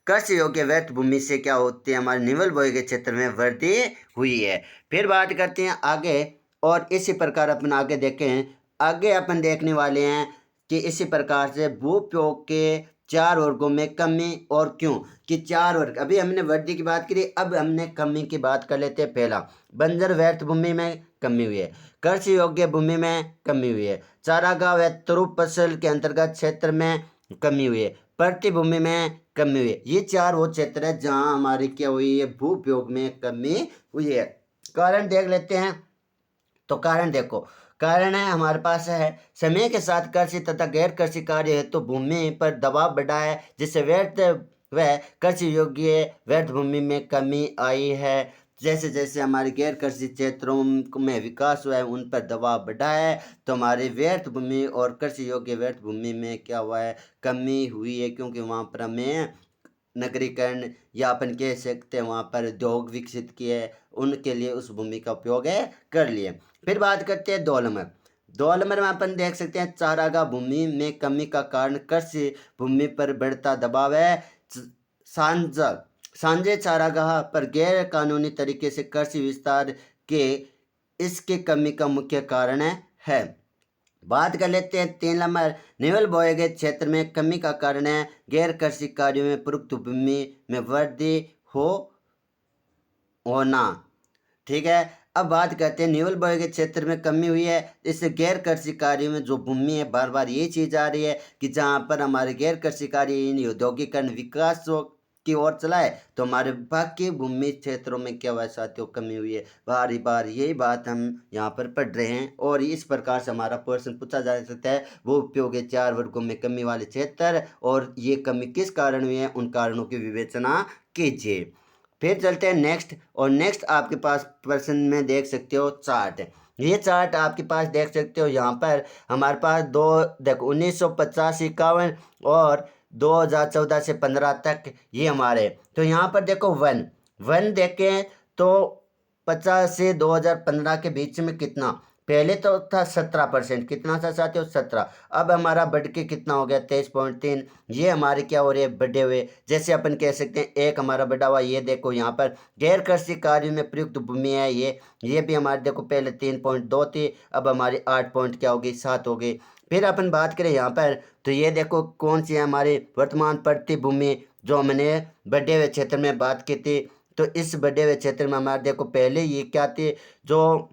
कृषि योग्य व्यर्थ भूमि से क्या होती है, हमारे निवल बोए गए क्षेत्र में वृद्धि हुई है। फिर बात करते हैं आगे, और इसी प्रकार अपन आगे देखें, आगे अपन देखने वाले हैं कि इसी प्रकार से भूउपयोग के 4 वर्गों में कमी और क्यों। कि 4 वर्ग, अभी हमने वृद्धि की बात करी, अब हमने कमी की बात कर लेते हैं। पहला, बंजर व्यर्थ भूमि में कमी हुई है, कृषि योग्य भूमि में कमी हुई है, चारागाह व तुरुप फसल के अंतर्गत क्षेत्र में कमी हुई है, प्रतिभूमि में कमी हुई है। ये 4 वो क्षेत्र है जहां हमारी क्या हुई है, भू उपयोग में कमी हुई है। कारण देख लेते हैं। तो कारण देखो, कारण है हमारे पास है समय के साथ कृषि तथा गैर कृषि कार्य हेतु तो भूमि पर दबाव बढ़ा है, जिससे व्यर्थ व कृषि योग्य व्यर्थ भूमि में कमी आई है। जैसे जैसे हमारे गैर कृषि क्षेत्रों में विकास हुआ है उन पर दबाव बढ़ा है, तो हमारे व्यर्थ भूमि और कृषि योग्य व्यर्थ भूमि में क्या हुआ है, कमी हुई है, क्योंकि वहाँ पर हमें नगरीकरण या अपन कह सकते हैं वहाँ पर उद्योग विकसित किए, उनके लिए उस भूमि का उपयोग कर लिए। फिर बात करते हैं 2 नंबर। 2 नंबर में अपन देख सकते हैं चारागाह भूमि में कमी का कारण कृषि भूमि पर बढ़ता दबाव है। साझा साझे चारागाह पर गैर कानूनी तरीके से कृषि विस्तार के इसके कमी का मुख्य कारण है। बात कर लेते हैं 3 नंबर। नेवल बोए गए क्षेत्र में कमी का कारण है गैर कृषि कार्यों में प्रयुक्त भूमि में वृद्धि होना। ठीक है, अब बात करते हैं न्यूल बोए के क्षेत्र में कमी हुई है। इससे गैर कृषि कार्यों में जो भूमि है, बार बार ये चीज आ रही है कि जहाँ पर हमारे गैर कृषि कार्य यानी औद्योगिकरण विकास की ओर चला है, तो हमारे बाकी भूमि क्षेत्रों में क्या हुआ साथियों, कमी हुई है। बार बार यही बात हम यहाँ पर पढ़ रहे हैं और इस प्रकार से हमारा प्रश्न पूछा जा सकता है। वो उपयोग है 4 वर्गों में कमी वाले क्षेत्र, और ये कमी किस कारण हुई है, उन कारणों की विवेचना कीजिए। फिर चलते हैं नेक्स्ट, और नेक्स्ट आपके पास प्रश्न में देख सकते हो चार्ट। ये चार्ट आपके पास देख सकते हो, यहाँ पर हमारे पास दो देखो 1950-51 और 2014 से 15 तक ये हमारे। तो यहाँ पर देखो वन देखें तो 50 से 2015 के बीच में कितना, पहले तो था 17%, कितना था साथियों 17, अब हमारा बढ़ के कितना हो गया 23.3। ये हमारे क्या हो रहे हैं, बढ़े हुए। जैसे अपन कह सकते हैं एक हमारा बढ़ा हुआ, ये देखो यहाँ पर गैर कृषि कार्य में प्रयुक्त भूमि है, ये भी हमारे देखो पहले 3.2 थी, अब हमारी 8 पॉइंट क्या होगी 7 हो गई। फिर अपन बात करें यहाँ पर, तो ये देखो कौन सी है हमारी वर्तमान पड़ती भूमि, जो हमने बढ़े हुए क्षेत्र में बात की थी। तो इस बढ़े हुए क्षेत्र में हमारे देखो पहले ये क्या थी, जो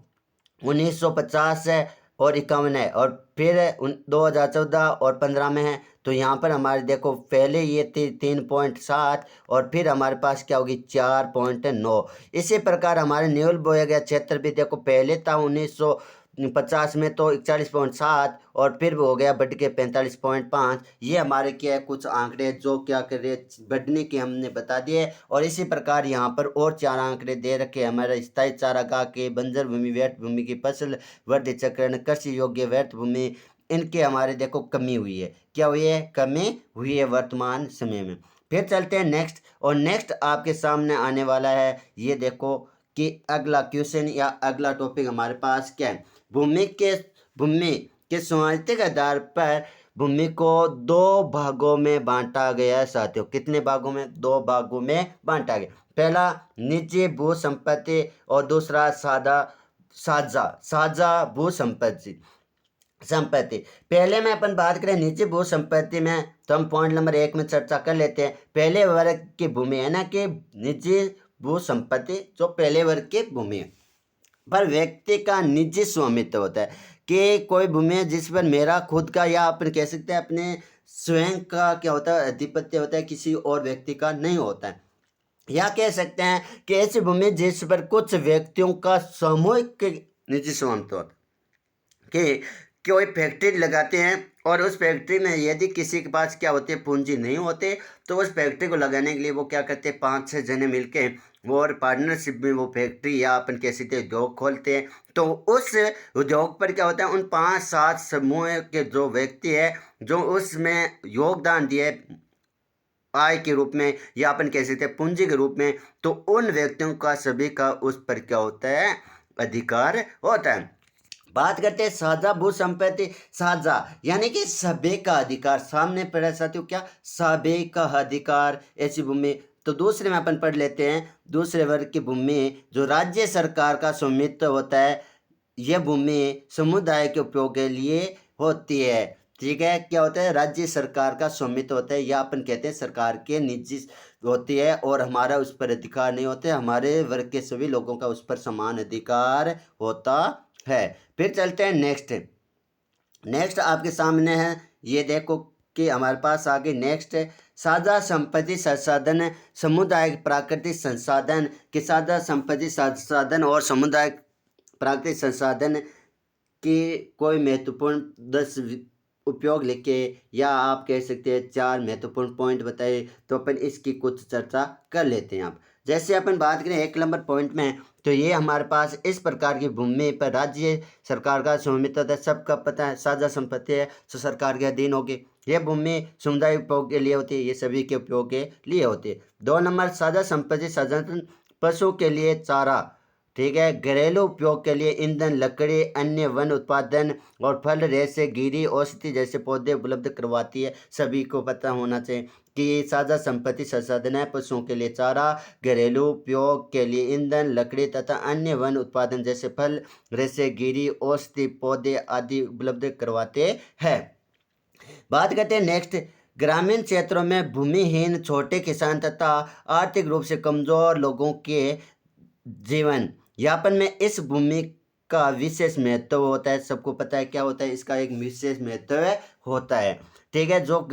1950 है और 51 है, और फिर 2014 और 15 में है। तो यहाँ पर हमारे देखो पहले ये थी 3.7, और फिर हमारे पास क्या होगी 4.9। इसी प्रकार हमारे न्यूल बोया गया क्षेत्र भी देखो पहले था 1950 में तो 41.7, और फिर हो गया बढ़ के 45.5। ये हमारे क्या है कुछ आंकड़े जो क्या कर रहे हैं, बढ़ने के हमने बता दिए। और इसी प्रकार यहाँ पर और 4 आंकड़े दे रखे हमारे स्थायी चारागाह के, बंजर भूमि, व्यर्थ भूमि की फसल वृद्धि चक्रण, कृषि योग्य व्यर्थ भूमि, इनके हमारे देखो कमी हुई है। क्या हुई है, कमी हुई है वर्तमान समय में। फिर चलते हैं नेक्स्ट, और नेक्स्ट आपके सामने आने वाला है, ये देखो कि अगला क्वेश्चन या अगला टॉपिक हमारे पास क्या है, भूमि के स्वामित्व आधार पर भूमि को 2 भागों में बांटा गया है साथियों। कितने भागों में, 2 भागों में बांटा गया। पहला निजी भू संपत्ति और दूसरा साझा भू संपत्ति। पहले में अपन बात करें निजी भू संपत्ति में, तो हम पॉइंट नंबर 1 में चर्चा कर लेते हैं। पहले वर्ग की भूमि है ना, कि निजी भू संपत्ति जो पहले वर्ग की भूमि है, पर व्यक्ति का निजी स्वामित्व होता है, कि कोई भूमि है जिस पर मेरा खुद का, या अपन कह सकते हैं अपने स्वयं का क्या होता है, आधिपत्य होता है, किसी और व्यक्ति का नहीं होता है। या कह सकते हैं कि ऐसी भूमि जिस पर कुछ व्यक्तियों का सामूहिक निजी स्वामित्व होता है, कि कोई फैक्ट्री लगाते हैं और उस फैक्ट्री में यदि किसी के पास क्या होते हैं पूंजी नहीं होते, तो उस फैक्ट्री को लगाने के लिए वो क्या करते हैं 5-6 जने मिलके वो और पार्टनरशिप में वो फैक्ट्री या अपन कह सकते हैं उद्योग खोलते हैं। तो उस उद्योग पर क्या होता है, उन 5-7 समूह के जो व्यक्ति है जो उसमें योगदान दिए आय के रूप में या अपन कह सकते हैं पूंजी के रूप में, तो उन व्यक्तियों का सभी का उस पर क्या होता है, अधिकार होता है। बात करते हैं साझा भू संपत्ति। साझा यानी कि सभी का अधिकार, सामने पड़ा साथियों क्या, सभी का अधिकार ऐसी भूमि। तो दूसरे में अपन पढ़ लेते हैं, दूसरे वर्ग की भूमि जो राज्य सरकार का स्वामित्व होता है, यह भूमि समुदाय के उपयोग के लिए होती है। ठीक है, क्या होता है, राज्य सरकार का स्वामित्व होता है, या अपन कहते हैं सरकार के निजी होती है, और हमारा उस पर अधिकार नहीं होते, हमारे वर्ग के सभी लोगों का उस पर समान अधिकार होता है। फिर चलते हैं नेक्स्ट आपके सामने है, ये देखो कि हमारे पास आगे नेक्स्ट है साझा संपत्ति संसाधन, समुदाय प्राकृतिक संसाधन के साझा संपत्ति संसाधन और समुदाय प्राकृतिक संसाधन की कोई महत्वपूर्ण 10 उपयोग लिखे, या आप कह सकते हैं 4 महत्वपूर्ण पॉइंट बताए, तो अपन इसकी कुछ चर्चा कर लेते हैं। आप जैसे अपन बात करें 1 नंबर पॉइंट में, तो ये हमारे पास इस प्रकार की भूमि पर राज्य सरकार का स्वामित्व है, सबका पता है, साझा संपत्ति है तो सरकार के अधीन होगी। ये भूमि समुदाय उपयोग के लिए होती है, ये सभी के उपयोग के लिए होती है। 2 नंबर साझा संपत्ति संसाधन, पशु के लिए चारा ठीक है। घरेलू उपयोग के लिए ईंधन, लकड़ी, अन्य वन उत्पादन और फल, रेसे, गिरी, औषधि जैसे पौधे उपलब्ध करवाती है। सभी को पता होना चाहिए कि ये साझा संपत्ति संसाधन है। पशुओं के लिए चारा, घरेलू उपयोग के लिए ईंधन, लकड़ी तथा अन्य वन उत्पादन जैसे फल, रेसे, गिरी, औषधि पौधे आदि उपलब्ध करवाते हैं। बात करते हैं नेक्स्ट, ग्रामीण क्षेत्रों में भूमिहीन छोटे किसान तथा आर्थिक रूप से कमजोर लोगों के जीवन यापन में इस भूमि का विशेष महत्व होता है। सबको पता है क्या होता है, इसका एक विशेष महत्व होता है। ठीक है। जो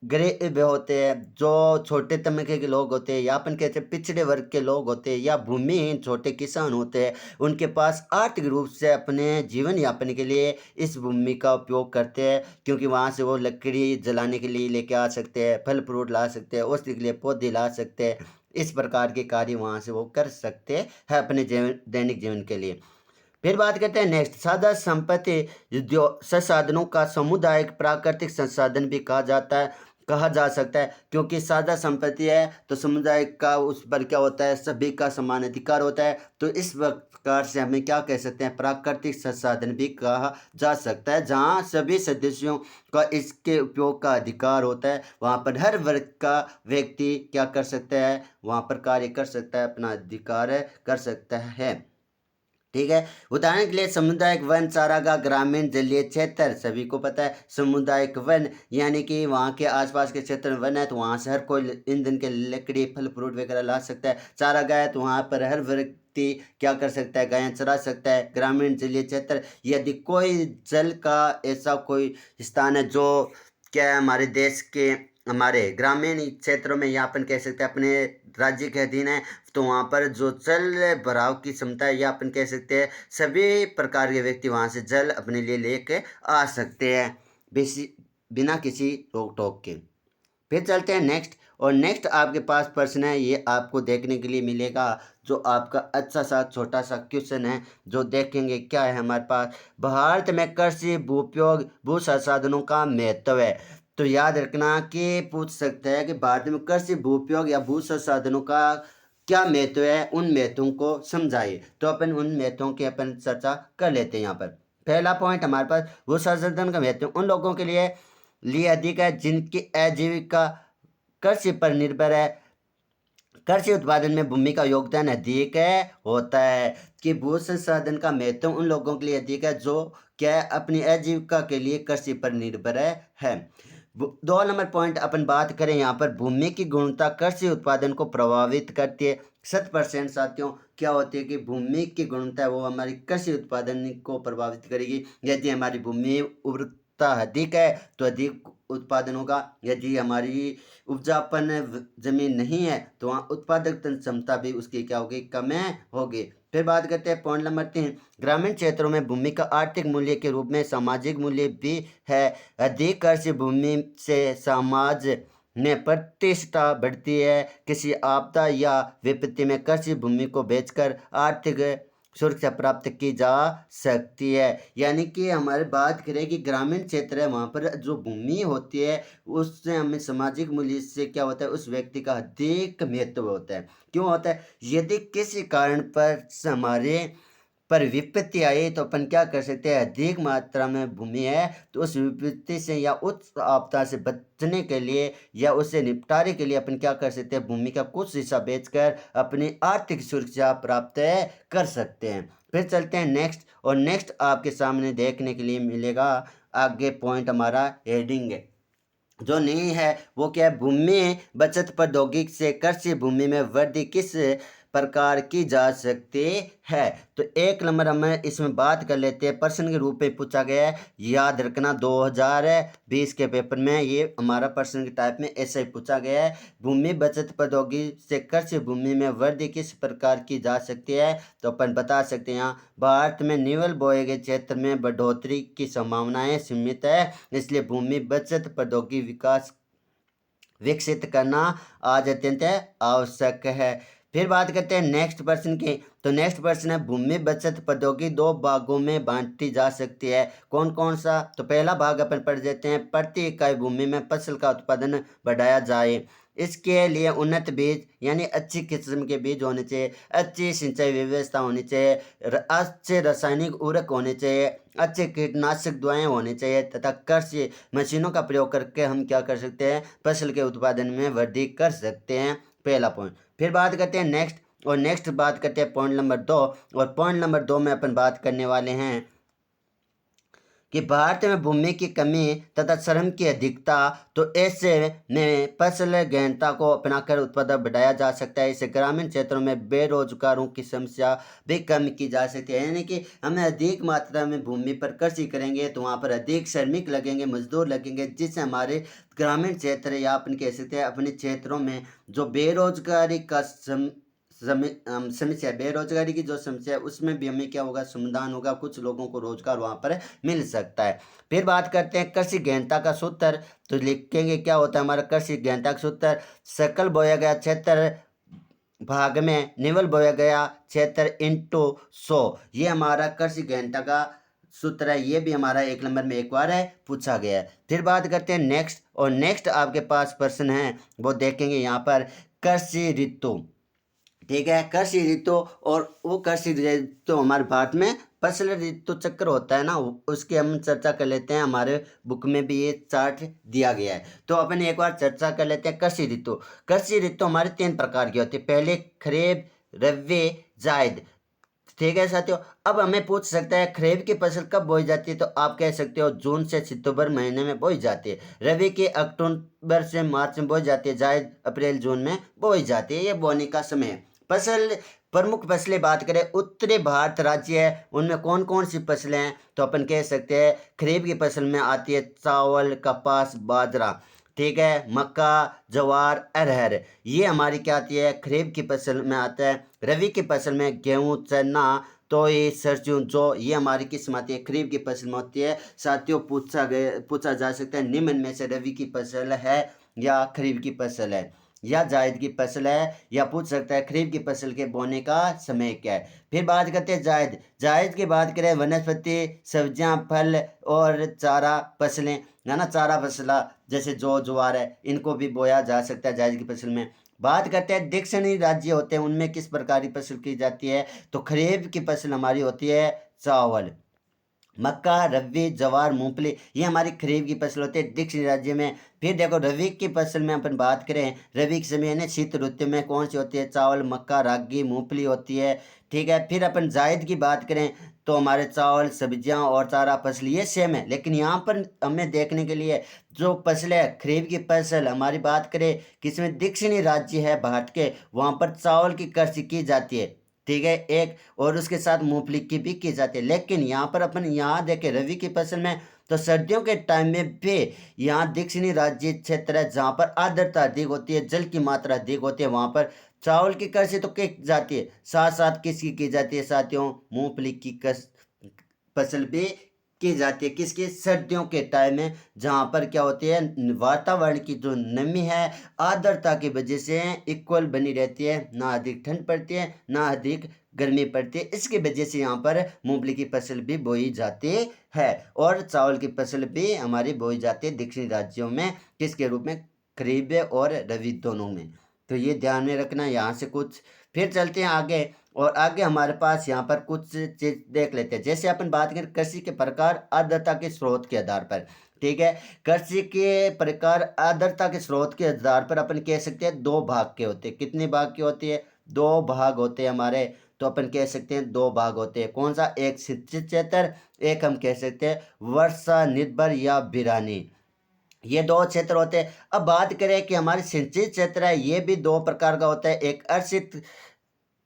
गरीब होते हैं, जो छोटे तबके के लोग होते हैं, या अपन कहते हैं पिछड़े वर्ग के लोग होते हैं, या भूमिहीन छोटे किसान होते हैं, उनके पास आर्थिक रूप से अपने जीवन यापन के लिए इस भूमि का उपयोग करते हैं, क्योंकि वहाँ से वो लकड़ी जलाने के लिए लेके आ सकते हैं, फल फ्रूट ला सकते हैं, औषधि के लिए पौधे ला सकते हैं। इस प्रकार के कार्य वहाँ से वो कर सकते हैं अपने जीवन दैनिक जीवन के लिए। फिर बात करते हैं नेक्स्ट, साझा संपत्ति जो संसाधनों का सामुदायिक प्राकृतिक संसाधन भी कहा जा सकता है, क्योंकि साझा संपत्ति है तो समुदाय का उस पर क्या होता है, सभी का समान अधिकार होता है। तो इस प्रकार से हमें क्या कह सकते हैं, प्राकृतिक संसाधन भी कहा जा सकता है। जहाँ सभी सदस्यों का इसके उपयोग का अधिकार होता है, वहाँ पर हर वर्ग का व्यक्ति क्या कर सकता है, वहाँ पर कार्य कर सकता है, अपना अधिकार कर सकता है। ठीक है। उदाहरण के लिए सामुदायिक वन, चारागाह, ग्रामीण जलीय क्षेत्र, सभी को पता है सामुदायिक वन यानी कि वहाँ के आसपास के क्षेत्र में वन है तो वहाँ से हर कोई ईंधन के लकड़ी, फल फ्रूट वगैरह ला सकता है। चारागाह है तो वहाँ पर हर व्यक्ति क्या कर सकता है, गायें चरा सकता है। ग्रामीण जलीय क्षेत्र, यदि कोई जल का ऐसा कोई स्थान है जो क्या है हमारे देश के, हमारे ग्रामीण क्षेत्रों में या अपन कह सकते हैं अपने राज्य के अधीन है, तो वहाँ पर जो जल भराव की क्षमता है या अपन कह सकते हैं सभी प्रकार के व्यक्ति वहाँ से जल अपने लिए लेके आ सकते हैं बिना किसी रोक टोक के। फिर चलते हैं नेक्स्ट, और नेक्स्ट आपके पास प्रश्न है, ये आपको देखने के लिए मिलेगा, जो आपका अच्छा सा छोटा सा क्वेश्चन है, जो देखेंगे क्या है हमारे पास। भारत में कृषि भूउपयोग भू संसाधनों का महत्व है। तो याद रखना कि पूछ सकते हैं कि भारत में कृषि भूउपयोग या भू संसाधनों का क्या महत्व है, उन महत्वों को समझाइए। तो अपन उन महत्वों की अपन चर्चा कर लेते हैं। यहाँ पर पहला पॉइंट हमारे पास, भू संसाधन का महत्व उन लोगों के लिए अधिक है जिनकी आजीविका कृषि पर निर्भर है। कृषि उत्पादन में भूमि का योगदान अधिक है होता है। कि भू संसाधन का महत्व उन लोगों के लिए अधिक है जो क्या अपनी आजीविका के लिए कृषि पर निर्भर है। 2 नंबर पॉइंट अपन बात करें, यहाँ पर भूमि की गुणवत्ता कृषि उत्पादन को प्रभावित करती है। 100% साथियों क्या होती है कि भूमि की गुणवत्ता है वो हमारी कृषि उत्पादन को प्रभावित करेगी। यदि हमारी भूमि उर्वरता अधिक है तो अधिक उत्पादन होगा। यदि हमारी उपजापन जमीन नहीं है तो वहाँ उत्पादक क्षमता भी उसकी क्या होगी, कम होगी। फिर बात करते हैं पॉइंट नंबर 3, ग्रामीण क्षेत्रों में भूमि का आर्थिक मूल्य के रूप में सामाजिक मूल्य भी है। अधिक कृषि भूमि से समाज में प्रतिष्ठा बढ़ती है। किसी आपदा या विपत्ति में कृषि भूमि को बेचकर आर्थिक सुरक्षा प्राप्त की जा सकती है। यानी कि हमारे बात करें कि ग्रामीण क्षेत्र है, वहाँ पर जो भूमि होती है उससे हमें सामाजिक मूल्य से क्या होता है, उस व्यक्ति का अधिक महत्व होता है। क्यों होता है, यदि किसी कारण पर हमारे पर विपत्ति आई तो अपन क्या कर सकते हैं, अधिक मात्रा में भूमि है तो उस विपत्ति से या उस आपदा से बचने के लिए या उससे निपटारे के लिए अपन क्या कर सकते हैं, भूमि का कुछ हिस्सा बेचकर अपनी आर्थिक सुरक्षा प्राप्त कर सकते हैं। फिर चलते हैं नेक्स्ट, और नेक्स्ट आपके सामने देखने के लिए मिलेगा आगे पॉइंट हमारा हेडिंग है जो नहीं है वो क्या है, भूमि बचत प्रौद्योगिकी से कृषि भूमि में वृद्धि किस प्रकार की जा सकती है। तो 1 नंबर हमें इसमें बात कर लेते हैं, प्रश्न के रूप में पूछा गया है। याद रखना 2020 के पेपर में ये हमारा प्रश्न के टाइप में ऐसा ही पूछा गया है, भूमि बचत प्रौद्योगिकी से कृषि भूमि में वृद्धि किस प्रकार की जा सकती है। तो अपन बता सकते हैं यहाँ भारत में नीवल बोए गए क्षेत्र में बढ़ोतरी की संभावनाएं सीमित है, इसलिए भूमि बचत प्रौद्योगिकी विकास विकसित करना आज अत्यंत आवश्यक है। फिर बात करते हैं नेक्स्ट प्रश्न की। तो नेक्स्ट प्रश्न है, भूमि बचत प्रौद्योगिकी 2 भागों में बांटी जा सकती है, कौन कौन सा। तो पहला भाग अपन पढ़ देते हैं, प्रति इकाई भूमि में फसल का उत्पादन बढ़ाया जाए। इसके लिए उन्नत बीज यानी अच्छी किस्म के बीज होने चाहिए, अच्छी सिंचाई व्यवस्था होनी चाहिए, अच्छे रासायनिक उर्वरक होने चाहिए, अच्छे कीटनाशक दवाएं होनी चाहिए तथा कृषि मशीनों का प्रयोग करके हम क्या कर सकते हैं, फसल के उत्पादन में वृद्धि कर सकते हैं। पहला पॉइंट। फिर बात करते हैं नेक्स्ट बात करते हैं पॉइंट नंबर 2। और पॉइंट नंबर 2 में अपन बात करने वाले हैं कि भारत में भूमि की कमी तथा श्रम की अधिकता, तो ऐसे में फसल गहनता को अपनाकर उत्पादन बढ़ाया जा सकता है। इससे ग्रामीण क्षेत्रों में बेरोजगारों की समस्या भी कम की जा सकती है। यानी कि हमें अधिक मात्रा में भूमि पर कृषि करेंगे तो वहाँ पर अधिक श्रमिक लगेंगे, मजदूर लगेंगे, जिससे हमारे ग्रामीण क्षेत्र या अपन कह सकते हैं अपने क्षेत्रों में जो बेरोजगारी का समस्या, बेरोजगारी की जो समस्या है उसमें भी हमें क्या होगा, समाधान होगा, कुछ लोगों को रोजगार वहाँ पर मिल सकता है। फिर बात करते हैं कृषि गहनता का सूत्र। तो लिखेंगे क्या होता है हमारा कृषि गहनता का सूत्र, सकल बोया गया क्षेत्र भाग में निवल बोया गया क्षेत्र इंटू 100। ये हमारा कृषि गहनता का सूत्र है। ये भी हमारा 1 नंबर में एक बार है पूछा गया है। फिर बात करते हैं नेक्स्ट, और नेक्स्ट आपके पास प्रश्न है वो देखेंगे यहाँ पर, कृषि ऋतु। ठीक है, कृषि ऋतु, और वो कृषि ऋतु हमारे भारत में फसल ऋतु चक्र होता है ना, उसकी हम चर्चा कर लेते हैं। हमारे बुक में भी ये चार्ट दिया गया है, तो अपन एक बार चर्चा कर लेते हैं कृषि ऋतु। कृषि ऋतु हमारे 3 प्रकार की होती है, पहले खरीफ, रबी, जायद। ठीक है साथियों, अब हमें पूछ सकता है खरीफ की फसल कब बोई जाती है, तो आप कह सकते हो जून से सितंबर महीने में बोई जाती है। रबी की अक्टूबर से मार्च में बोई जाती है। जायद अप्रैल जून में बोई जाती है। ये बोने का समय है। फसल प्रमुख फसलें बात करें, उत्तरी भारत राज्य है उनमें कौन कौन सी फसलें हैं, तो अपन कह सकते हैं खरीफ की फसल में आती है चावल, कपास, बाजरा। ठीक है, मक्का, ज्वार, अरहर, ये हमारी क्या आती है, खरीफ की फसल में आता है। रबी की फसल में गेहूं, चना, तोई, सरसों, जौ, ये हमारी किस्म आती है, खरीफ की फसल में होती है। साथियों पूछा जा सकता है निम्न में से रबी की फसल है या खरीफ की फसल है या जायद की फसल है, या पूछ सकता है खरीफ की फसल के बोने का समय क्या है। फिर बात करते हैं जायद की बात करें, वनस्पति, सब्जियां, फल और चारा फसलें, है ना, चारा फसला जैसे जौ, ज्वार है, इनको भी बोया जा सकता है जायद की फसल में। बात करते हैं दक्षिणी राज्य होते हैं उनमें किस प्रकार की फसल की जाती है, तो खरीफ की फसल हमारी होती है चावल, मक्का, रबी, जवार, मूंगफली, ये हमारी खरीफ की फसल होती है दक्षिणी राज्य में। फिर देखो रबी की फसल में अपन बात करें, रबी के समय यानी शीत ऋतु में कौन सी होती है, चावल, मक्का, रागी, मूंगफली होती है। ठीक है, फिर अपन जायद की बात करें तो हमारे चावल, सब्जियां और चारा फसल ये सेम है, लेकिन यहाँ पर हमें देखने के लिए जो फसल है खरीफ की फसल हमारी बात करें किसमें, दक्षिणी राज्य है भारत के, वहाँ पर चावल की कृषि की जाती है। ठीक है, एक, और उसके साथ मूंगफली की भी की जाती है। लेकिन यहाँ पर अपन यहाँ देखें रबी की फसल में, तो सर्दियों के टाइम में भी यहाँ दक्षिणी राज्य क्षेत्र है जहाँ पर आर्द्रता अधिक होती है, जल की मात्रा अधिक होती है, वहाँ पर चावल की कृषि तो की जाती है, साथ साथ किसकी की जाती है साथियों, मूंगफली की फसल भी की जाती है। किसकी, सर्दियों के टाइम में, जहाँ पर क्या होती है वातावरण की जो नमी है आर्द्रता की वजह से इक्वल बनी रहती है, ना अधिक ठंड पड़ती है ना अधिक गर्मी पड़ती है। इसकी वजह से यहाँ पर मूंगफली की फसल भी बोई जाती है और चावल की फसल भी हमारी बोई जाती है दक्षिणी राज्यों में, किसके रूप में, खरीफ और रबी दोनों में। तो ये ध्यान में रखना यहाँ से कुछ। फिर चलते हैं आगे, और आगे हमारे पास यहाँ पर कुछ चीज देख लेते हैं। जैसे अपन बात करें कृषि के प्रकार आर्द्रता के स्रोत के आधार पर। ठीक है, कृषि के प्रकार आर्द्रता के स्रोत के आधार पर अपन कह सकते हैं 2 भाग के होते हैं। कितने भाग के होते हैं, 2 भाग होते हैं हमारे। तो अपन कह सकते हैं 2 भाग होते हैं, कौन सा, एक सिंचित क्षेत्र, एक हम कह सकते हैं वर्षा निर्भर या बिरानी, ये 2 क्षेत्र होते हैं। अब बात करें कि हमारे सिंचित क्षेत्र है, ये भी 2 प्रकार का होता है, एक अर्षित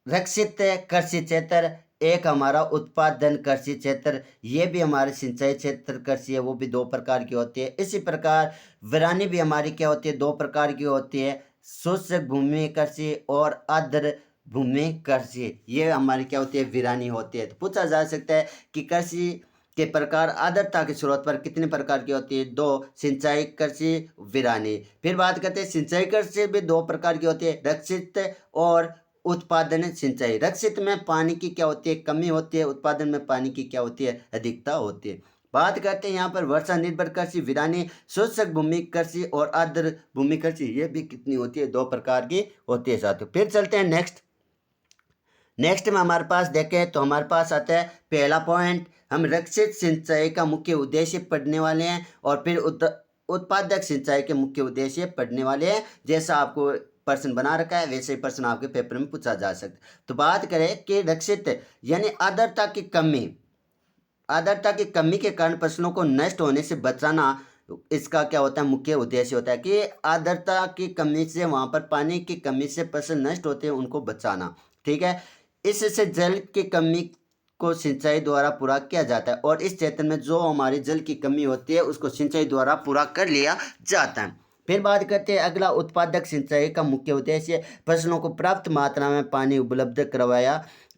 रक्षित कृषि क्षेत्र, एक हमारा उत्पादन कृषि क्षेत्र, ये भी हमारे सिंचाई क्षेत्र कृषि है, वो भी 2 प्रकार की होती है। इसी प्रकार वीरानी भी हमारी क्या होती है, 2 प्रकार की होती है, शुष्क भूमि कृषि और आर्द्र भूमि कृषि, ये हमारी क्या होती है, वीरानी होती है। तो पूछा जा सकता है कि कृषि के प्रकार आर्द्रता के स्रोत पर कितने प्रकार की होती है, 2, सिंचाई कृषि, वीरानी। फिर बात करते हैं सिंचाई कृषि भी 2 प्रकार की होती है, रक्षित और उत्पादन सिंचाई। रक्षित में पानी की क्या होती है, कमी होती है, उत्पादन में पानी की क्या होती है, अधिकता होती है। बात करते हैं यहाँ पर वर्षा निर्भर कृषि, वीरानी शुष्क भूमि कृषि और आर्द्र भूमि कृषि, ये भी कितनी होती है, 2 प्रकार की होती है साथियों। फिर चलते हैं नेक्स्ट में हमारे पास देखें तो हमारे पास आता है पहला पॉइंट, हम रक्षित सिंचाई का मुख्य उद्देश्य पढ़ने वाले हैं, और फिर उत्पादक सिंचाई के मुख्य उद्देश्य पढ़ने वाले हैं। जैसा आपको प्रश्न बना रखा है वैसे ही प्रश्न आपके पेपर में पूछा जा सकता है। तो बात करें कि रक्षित यानी आर्द्रता की कमी के कारण फसलों को नष्ट होने से बचाना, इसका क्या होता है, मुख्य उद्देश्य होता है कि आर्द्रता की कमी से, वहाँ पर पानी की कमी से फसल नष्ट होते हैं उनको बचाना। ठीक है, इससे जल की कमी को सिंचाई द्वारा पूरा किया जाता है, और इस क्षेत्र में जो हमारी जल की कमी होती है उसको सिंचाई द्वारा पूरा कर लिया जाता है। फिर बात करते हैं अगला, उत्पादक सिंचाई का मुख्य उद्देश्य फसलों को पर्याप्त मात्रा में पानी उपलब्ध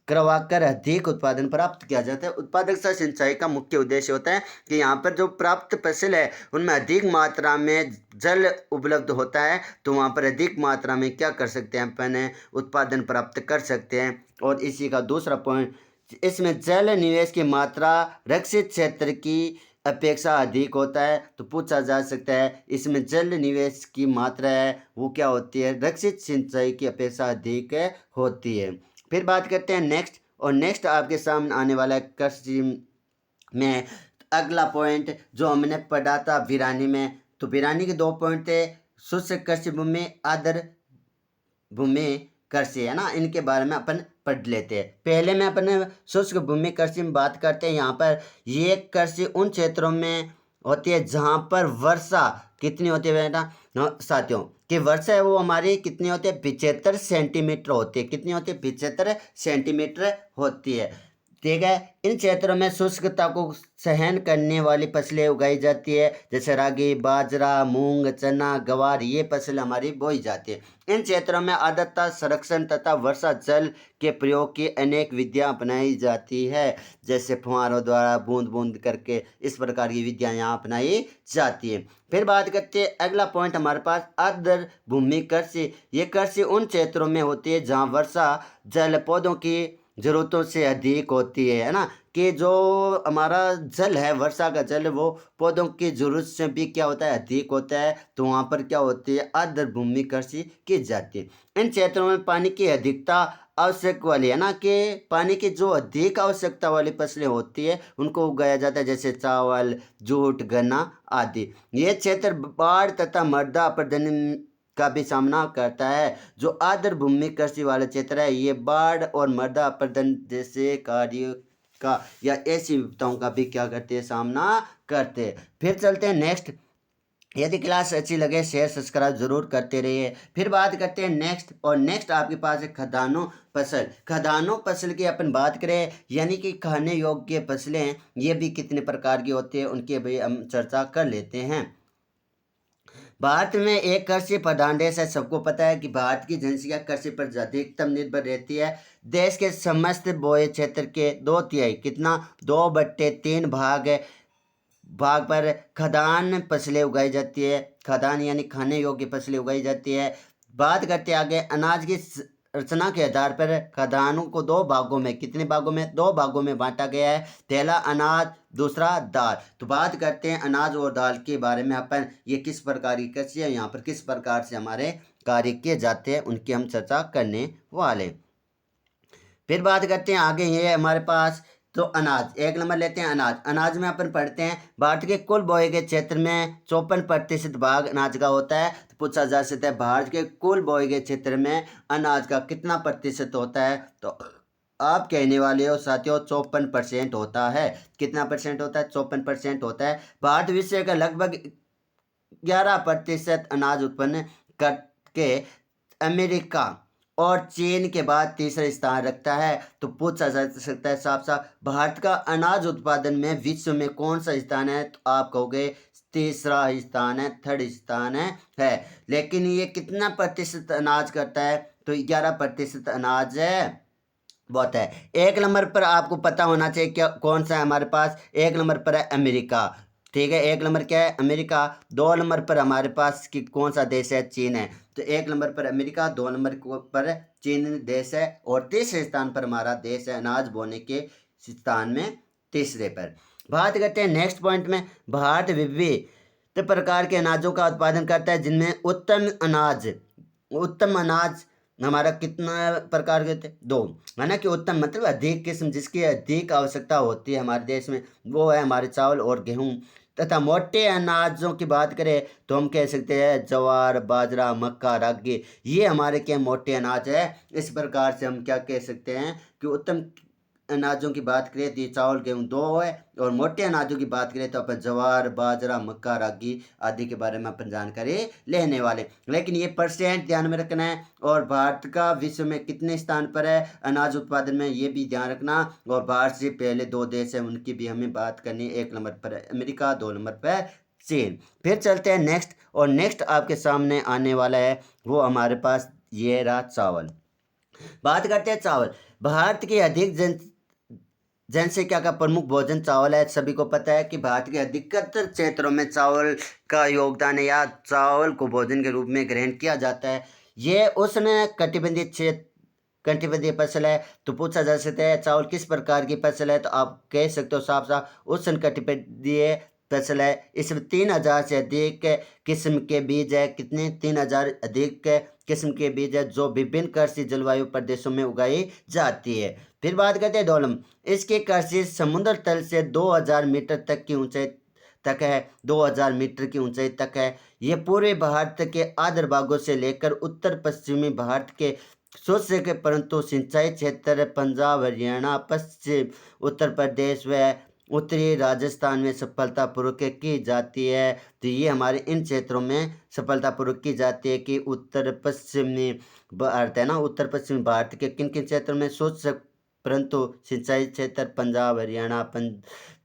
करवाकर अधिक उत्पादन प्राप्त किया जाता है। उत्पादक सिंचाई का मुख्य उद्देश्य होता है कि यहाँ पर जो प्राप्त फसल है उनमें अधिक मात्रा में जल उपलब्ध होता है, तो वहाँ पर अधिक मात्रा में क्या कर सकते हैं, अपन उत्पादन प्राप्त कर सकते हैं। और इसी का दूसरा पॉइंट, इसमें जल निवेश की मात्रा रक्षित क्षेत्र की अपेक्षा अधिक होता है, तो पूछा जा सकता है इसमें जल निवेश की मात्रा है वो क्या होती है, रक्षित सिंचाई की अपेक्षा अधिक होती है। फिर बात करते हैं नेक्स्ट आपके सामने आने वाला है कृषि में अगला पॉइंट जो हमने पढ़ा था वीरानी में। तो वीरानी के 2 पॉइंट थे, शुष्क कृषि भूमि, आर्द्र भूमि कृषि, है ना, इनके बारे में अपन पढ़ लेते हैं। पहले में अपन शुष्क भूमि कृषि में बात करते हैं। यहाँ पर ये कृषि उन क्षेत्रों में होती है जहाँ पर वर्षा कितनी होती है बेटा साथियों, कि वर्षा है वो हमारी कितनी होती है, 75 सेंटीमीटर होती है। कितनी होती है, 75 सेंटीमीटर होती है। ठीक है, इन क्षेत्रों में शुष्कता को सहन करने वाली फसलें उगाई जाती है, जैसे रागी, बाजरा, मूंग, चना, ग्वार, ये फसलें हमारी बोई जाती है। इन क्षेत्रों में आर्द्रता संरक्षण तथा वर्षा जल के प्रयोग की अनेक विधियां अपनाई जाती है, जैसे फुहारों द्वारा बूंद बूंद करके, इस प्रकार की विधियां यहाँ अपनाई जाती है। फिर बात करते हैं अगला पॉइंट हमारे पास आर्द्र भूमि कृषि। ये कृषि उन क्षेत्रों में होती है जहाँ वर्षा जल पौधों की ज़रूरतों से अधिक होती है ना, कि जो हमारा जल है, वर्षा का जल, वो पौधों की ज़रूरत से भी क्या होता है, अधिक होता है, तो वहाँ पर क्या होती है, आर्द्र भूमि कृषि की जाती है। इन क्षेत्रों में पानी की अधिकता आवश्यक वाली, है ना, कि पानी की जो अधिक आवश्यकता वाली फसलें होती है उनको उगाया जाता है, जैसे चावल, जूट, गन्ना आदि। ये क्षेत्र बाढ़ तथा मृदा अपरदन का भी सामना करता है। जो आर्द्र भूमि कृषि वाले क्षेत्र है ये बाढ़ और मृदा अपरदन जैसे कार्य का या ऐसी विपदाओं का भी क्या करते हैं, सामना करते हैं। फिर चलते हैं नेक्स्ट। यदि क्लास अच्छी लगे शेयर सब्सक्राइब जरूर करते रहिए। फिर बात करते हैं नेक्स्ट आपके पास है खदानों फसल की अपन बात करें, यानी कि खाने योग्य फसलें, ये भी कितने प्रकार की होती है उनकी भी हम चर्चा कर लेते हैं। भारत में एक कृषि प्रधान देश है। सबको पता है कि भारत की जनसंख्या कृषि पर अधिकतम निर्भर रहती है। देश के समस्त बोए क्षेत्र के 2/3 कितना 2/3 भाग पर खदान फसलें उगाई जाती है। खदान यानी खाने योग्य फसलें उगाई जाती है। बात करते हैं आगे अनाज की रचना के आधार पर खदानों को 2 भागों में, कितने भागों में, 2 भागों में बांटा गया है। पहला अनाज, दूसरा दाल। तो बात करते हैं अनाज और दाल के बारे में, अपन ये किस प्रकार की कृषि है, यहाँ पर किस प्रकार से हमारे कार्य किए जाते हैं उनकी हम चर्चा करने वाले। फिर बात करते हैं आगे, ये हमारे पास तो अनाज, 1 नंबर लेते हैं अनाज में अपन पढ़ते हैं भारत के कुल बोए गए क्षेत्र में 54% भाग अनाज का होता है। तो पूछा जा सकता है भारत के कुल बोए गए क्षेत्र में अनाज का कितना प्रतिशत होता है, तो आप कहने वाले हो साथियों 54% होता है। कितना परसेंट होता है, 54% होता है। भारत विश्व का लगभग 11% अनाज उत्पन्न करके अमेरिका और चीन के बाद तीसरा स्थान रखता है। तो पूछा जा सकता है साफ साफ भारत का अनाज उत्पादन में विश्व में कौन सा स्थान है, तो आप कहोगे तीसरा स्थान है, 3rd स्थान है। लेकिन ये कितना प्रतिशत अनाज करता है, तो 11% अनाज है बहुत है। 1 नंबर पर आपको पता होना चाहिए क्या कौन सा है हमारे पास, 1 नंबर पर है अमेरिका। ठीक है, 1 नंबर क्या है, अमेरिका। 2 नंबर पर हमारे पास कि कौन सा देश है, चीन है। तो 1 नंबर पर अमेरिका, 2 नंबर पर चीन देश है, और तीसरे स्थान पर हमारा देश है अनाज बोने के स्थान में तीसरे पर। बात करते हैं नेक्स्ट पॉइंट में। भारत विविध प्रकार के अनाजों का उत्पादन करता है, जिनमें उत्तम अनाज हमारा कितना प्रकार के होते हैं? दो, है ना, कि उत्तम मतलब अधिक किस्म जिसकी अधिक आवश्यकता होती है हमारे देश में, वो है हमारे चावल और गेहूं। तथा मोटे अनाजों की बात करें तो हम कह सकते हैं ज्वार, बाजरा, मक्का, रागी, ये हमारे क्या मोटे अनाज है। इस प्रकार से हम क्या कह सकते हैं कि उत्तम अनाजों की बात करें तो ये चावल गेहूँ दो है, और मोटे अनाजों की बात करें तो अपन ज्वार, बाजरा, मक्का, रागी आदि के बारे में अपन जानकारी लेने वाले। लेकिन ये परसेंट ध्यान में रखना है, और भारत का विश्व में कितने स्थान पर है अनाज उत्पादन में, ये भी ध्यान रखना। और भारत से पहले दो देश हैं उनकी भी हमें बात करनी है। 1 नंबर पर अमेरिका, 2 नंबर पर चीन। फिर चलते हैं नेक्स्ट, और नेक्स्ट आपके सामने आने वाला है वो हमारे पास ये रहा चावल। बात करते हैं चावल। भारत की अधिक जनसंख्या का प्रमुख भोजन चावल है। सभी को पता है कि भारत के अधिकतर क्षेत्रों में चावल का योगदान है, या चावल को भोजन के रूप में ग्रहण किया जाता है। ये उष्ण कटिबंधीय क्षेत्र कटिबंधीय फसल है। तो पूछा जा सकता है चावल किस प्रकार की फसल है, तो आप कह सकते हो साफ साफ उष्ण कटिबंधीय फसल है। इसमें 3000 से अधिक किस्म के बीज है। कितने? 3000 अधिक किस्म के बीज है, जो विभिन्न कृषि जलवायु प्रदेशों में उगाई जाती है। फिर बात करते हैं डोलम। इसकी कृषि समुद्र तल से 2000 मीटर तक की ऊंचाई तक है। 2000 मीटर की ऊंचाई तक है। ये पूर्वी भारत के आधर भागों से लेकर उत्तर पश्चिमी भारत के शुष्क के परंतु सिंचाई क्षेत्र पंजाब, हरियाणा, पश्चिम उत्तर प्रदेश व उत्तरी राजस्थान में सफलतापूर्वक की जाती है। तो ये हमारे इन क्षेत्रों में सफलतापूर्वक की जाती है कि उत्तर पश्चिमी भारत है ना, उत्तर पश्चिमी भारत के किन किन क्षेत्रों में शुष्क परंतु सिंचाई क्षेत्र पंजाब, हरियाणा,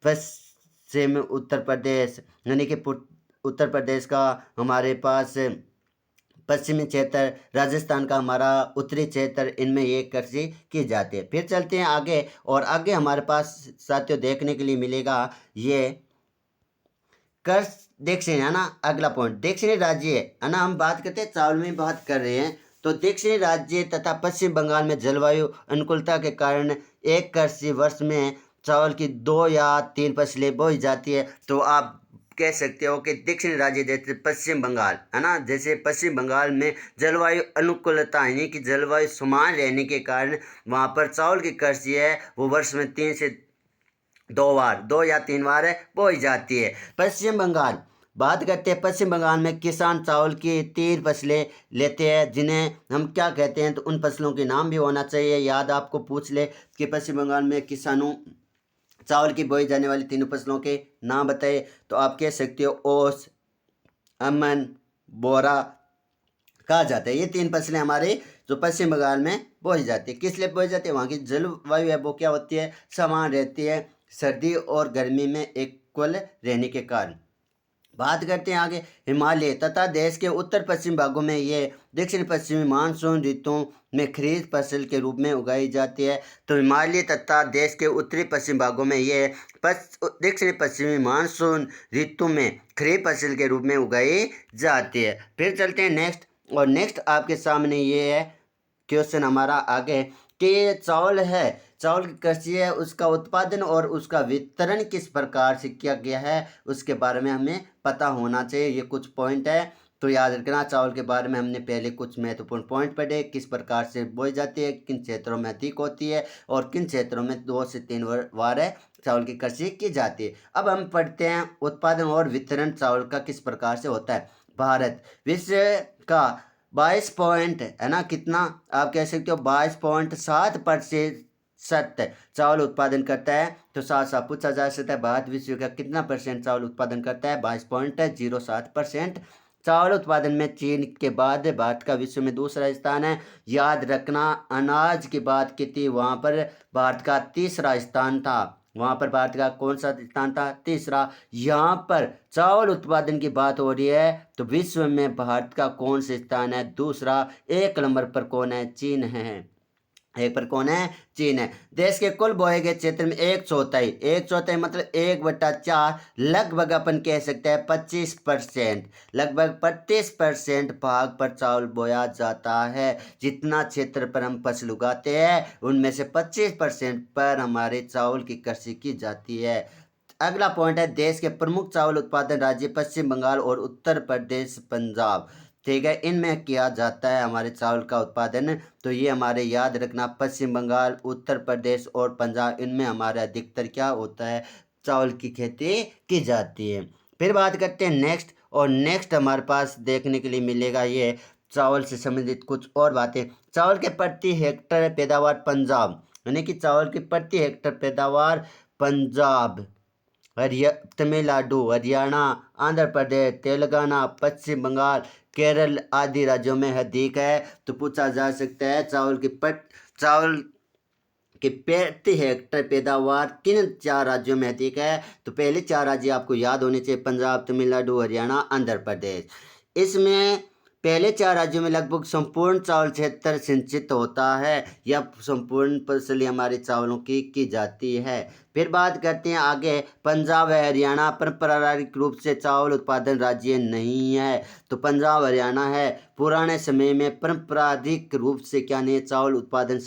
पश्चिम उत्तर प्रदेश, यानी कि उत्तर प्रदेश का हमारे पास पश्चिमी क्षेत्र, राजस्थान का हमारा उत्तरी क्षेत्र, इनमें ये कृषि की जाती है। फिर चलते हैं आगे, और आगे हमारे पास साथियों देखने के लिए मिलेगा ये कर्ष दक्षिणी, है ना। अगला पॉइंट दक्षिणी राज्य है ना। हम बात करते हैं चावल में बात कर रहे हैं, तो दक्षिणी राज्य तथा पश्चिम बंगाल में जलवायु अनुकूलता के कारण एक कृषि वर्ष में चावल की 2 या 3 फसलें बोई जाती है। तो आप कह सकते हो कि दक्षिणी राज्य जैसे पश्चिम बंगाल, है ना, जैसे पश्चिम बंगाल में जलवायु अनुकूलता यानी कि जलवायु समान रहने के कारण वहाँ पर चावल की कृषि है वो वर्ष में 3 से 2 या 3 बार बोई जाती है। पश्चिम बंगाल, बात करते हैं पश्चिम बंगाल में किसान चावल की 3 फसलें लेते हैं, जिन्हें हम क्या कहते हैं, तो उन फसलों के नाम भी होना चाहिए याद। आपको पूछ ले कि पश्चिम बंगाल में किसानों चावल की बोई जाने वाली 3 फसलों के नाम बताए, तो आप कह सकते हो ओस, अमन, बोरा कहा जाता है। ये 3 फसलें हमारे जो पश्चिम बंगाल में बोई जाती है। किस लिए बोई जाती है? वहाँ की जलवायु है वो क्या होती है, समान रहती है, सर्दी और गर्मी में इक्वल रहने के कारण। बात करते हैं आगे हिमालय तथा देश के उत्तर पश्चिम भागों में ये दक्षिण पश्चिमी मानसून ऋतुओं में खरीफ फसल के रूप में उगाई जाती है। तो हिमालय तथा देश के उत्तरी पश्चिम भागों में ये दक्षिण पश्चिमी मानसून ऋतु में खरीफ फसल के रूप में उगाई जाती है। फिर चलते हैं नेक्स्ट, और नेक्स्ट आपके सामने ये है क्वेश्चन हमारा आगे कि चावल है, चावल की कृषि है, उसका उत्पादन और उसका वितरण किस प्रकार से किया गया है उसके बारे में हमें पता होना चाहिए। ये कुछ पॉइंट है, तो याद रखना। चावल के बारे में हमने पहले कुछ महत्वपूर्ण पॉइंट पढ़े, किस प्रकार से बोई जाती है, किन क्षेत्रों में अधिक होती है और किन क्षेत्रों में 2 से 3 बार है चावल की कृषि की जाती है। अब हम पढ़ते हैं उत्पादन और वितरण चावल का किस प्रकार से होता है। भारत विश्व का 22 पॉइंट, है ना, कितना आप कह सकते हो 22.7% चावल उत्पादन करता है। तो साथ साथ पूछा जा सकता है भारत विश्व का कितना परसेंट चावल उत्पादन करता है? 22.07% चावल उत्पादन में चीन के बाद भारत का विश्व में दूसरा स्थान है। याद रखना, अनाज की बात की थी वहाँ पर भारत का तीसरा स्थान था। वहाँ पर भारत का कौन सा स्थान था? तीसरा। यहाँ पर चावल उत्पादन की बात हो रही है, तो विश्व में भारत का कौन सा स्थान है? दूसरा। 1 नंबर पर कौन है? चीन है। 1 पर कौन है? चीन है। देश के कुल बोए गए क्षेत्र में 1/4 मतलब 1/4, लगभग अपन कह सकते हैं 25%, लगभग 25% भाग पर चावल बोया जाता है। जितना क्षेत्र पर हम फसल उगाते हैं उनमें से 25% पर हमारे चावल की कृषि की जाती है। अगला पॉइंट है देश के प्रमुख चावल उत्पादन राज्य पश्चिम बंगाल और उत्तर प्रदेश पंजाब। ठीक है, इनमें किया जाता है हमारे चावल का उत्पादन। तो ये हमारे याद रखना, पश्चिम बंगाल, उत्तर प्रदेश और पंजाब, इनमें हमारे अधिकतर क्या होता है, चावल की खेती की जाती है। फिर बात करते हैं नेक्स्ट, और नेक्स्ट हमारे पास देखने के लिए मिलेगा ये चावल से संबंधित कुछ और बातें। चावल के प्रति हेक्टेयर पैदावार पंजाब, यानी कि चावल की प्रति हेक्टेयर पैदावार पंजाब, तमिलनाडु, हरियाणा, आंध्र प्रदेश, तेलंगाना, पश्चिम बंगाल, केरल आदि राज्यों में अधिक है। तो पूछा जा सकता है चावल के प्रति हेक्टेयर पैदावार किन 4 राज्यों में अधिक है। तो पहले 4 राज्य आपको याद होने चाहिए, पंजाब, तमिलनाडु, हरियाणा, आंध्र प्रदेश। इसमें पहले 4 राज्यों में लगभग संपूर्ण चावल क्षेत्र सिंचित होता है, या संपूर्ण फसल हमारे चावलों की जाती है। फिर बात करते हैं आगे, पंजाब व हरियाणा पारंपरिक रूप से चावल उत्पादन राज्य नहीं है। तो पंजाब हरियाणा है, पुराने समय में पारंपरिक रूप से क्या नहीं है, चावल उत्पादन